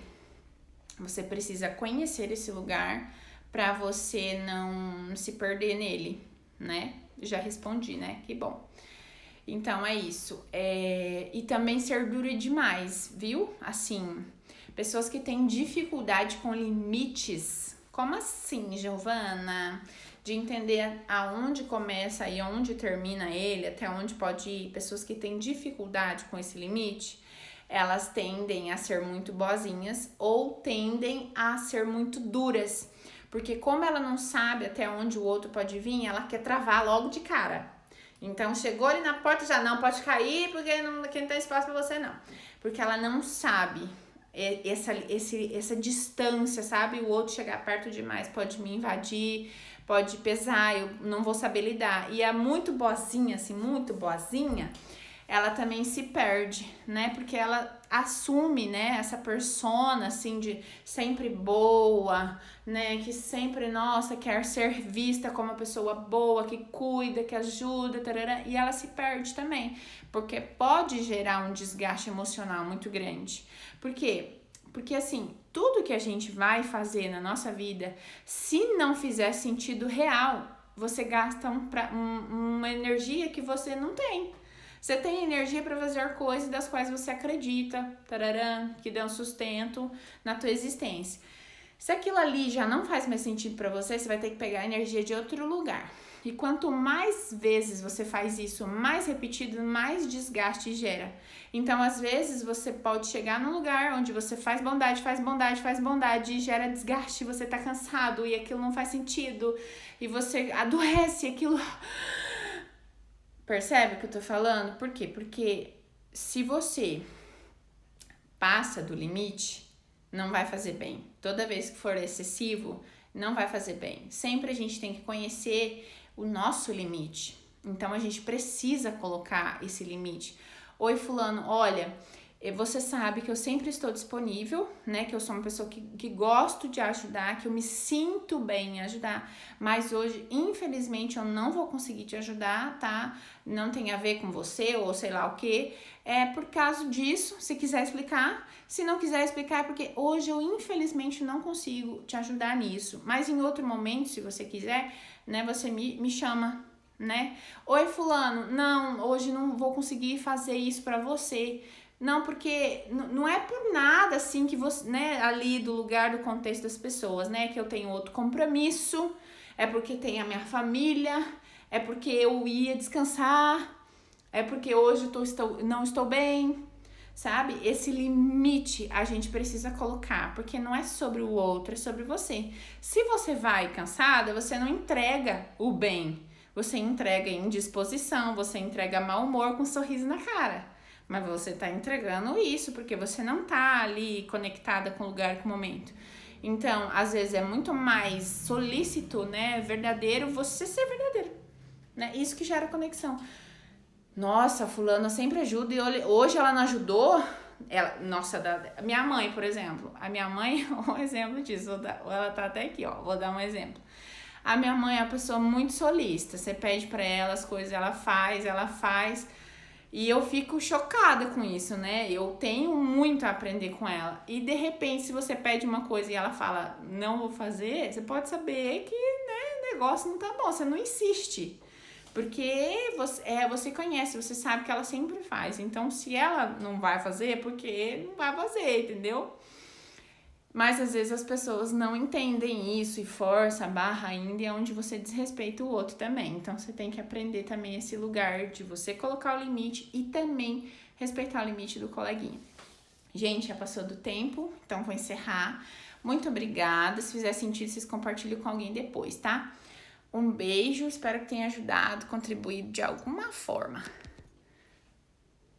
Você precisa conhecer esse lugar para você não se perder nele, né? Já respondi, né? Que bom. Então é isso. E também ser dura demais, viu? Assim, pessoas que têm dificuldade com limites. Como assim, Giovana? De entender aonde começa e aonde termina ele, até onde pode ir. Pessoas que têm dificuldade com esse limite, elas tendem a ser muito boazinhas ou tendem a ser muito duras. Porque como ela não sabe até onde o outro pode vir, ela quer travar logo de cara. Então, chegou ali na porta, já não pode cair, porque não, aqui não tem espaço pra você, não. Porque ela não sabe essa distância, sabe? O outro chegar perto demais pode me invadir, pode pesar, eu não vou saber lidar. E é muito boazinha, assim, muito boazinha, ela também se perde, né? Porque ela assume, né, essa persona, assim, de sempre boa, né? Que sempre, nossa, quer ser vista como uma pessoa boa, que cuida, que ajuda, tarará, e ela se perde também, porque pode gerar um desgaste emocional muito grande. Por quê? Porque, assim, tudo que a gente vai fazer na nossa vida, se não fizer sentido real, você gasta uma energia que você não tem. Você tem energia para fazer coisas das quais você acredita, tararã, que dão sustento na tua existência. Se aquilo ali já não faz mais sentido para você, você vai ter que pegar a energia de outro lugar. E quanto mais vezes você faz isso, mais repetido, mais desgaste gera. Então, às vezes, você pode chegar num lugar onde você faz bondade e gera desgaste, você tá cansado e aquilo não faz sentido, e você adoece, aquilo... Percebe o que eu tô falando? Por quê? Porque se você passa do limite, não vai fazer bem. Toda vez que for excessivo, não vai fazer bem. Sempre a gente tem que conhecer o nosso limite. Então, a gente precisa colocar esse limite. Oi, fulano, olha, você sabe que eu sempre estou disponível, né? Que eu sou uma pessoa que gosto de ajudar, que eu me sinto bem em ajudar. Mas hoje, infelizmente, eu não vou conseguir te ajudar, tá? Não tem a ver com você ou sei lá o quê. É por causa disso, se quiser explicar. Se não quiser explicar, é porque hoje eu, infelizmente, não consigo te ajudar nisso. Mas em outro momento, se você quiser, né? Você me chama, né? Oi, fulano, não, hoje não vou conseguir fazer isso pra você. Não, porque não é por nada assim que você, né, ali do lugar, do contexto das pessoas, né, que eu tenho outro compromisso, é porque tem a minha família, é porque eu ia descansar, é porque hoje não estou bem, sabe? Esse limite a gente precisa colocar, porque não é sobre o outro, é sobre você. Se você vai cansada, você não entrega o bem, você entrega indisposição, você entrega mau humor com um sorriso na cara. Mas você tá entregando isso, porque você não tá ali conectada com o lugar, com o momento. Então, às vezes é muito mais solícito, né, verdadeiro, você ser verdadeiro, né? Isso que gera conexão. Nossa, fulana sempre ajuda e hoje ela não ajudou. Minha mãe, por exemplo. A minha mãe é um exemplo disso. Ela tá até aqui, ó. Vou dar um exemplo. A minha mãe é uma pessoa muito solista. Você pede pra ela as coisas, ela faz. E eu fico chocada com isso, né? Eu tenho muito a aprender com ela. E de repente, se você pede uma coisa e ela fala, não vou fazer, você pode saber que, né, o negócio não tá bom, você não insiste. Porque você conhece, você sabe que ela sempre faz. Então, se ela não vai fazer, é porque não vai fazer, entendeu? Mas às vezes as pessoas não entendem isso e força, barra ainda, e é onde você desrespeita o outro também. Então você tem que aprender também esse lugar de você colocar o limite e também respeitar o limite do coleguinha. Gente, já passou do tempo, então vou encerrar. Muito obrigada. Se fizer sentido, vocês compartilhem com alguém depois, tá? Um beijo, espero que tenha ajudado, contribuído de alguma forma.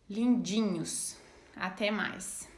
Lindinhos. Até mais.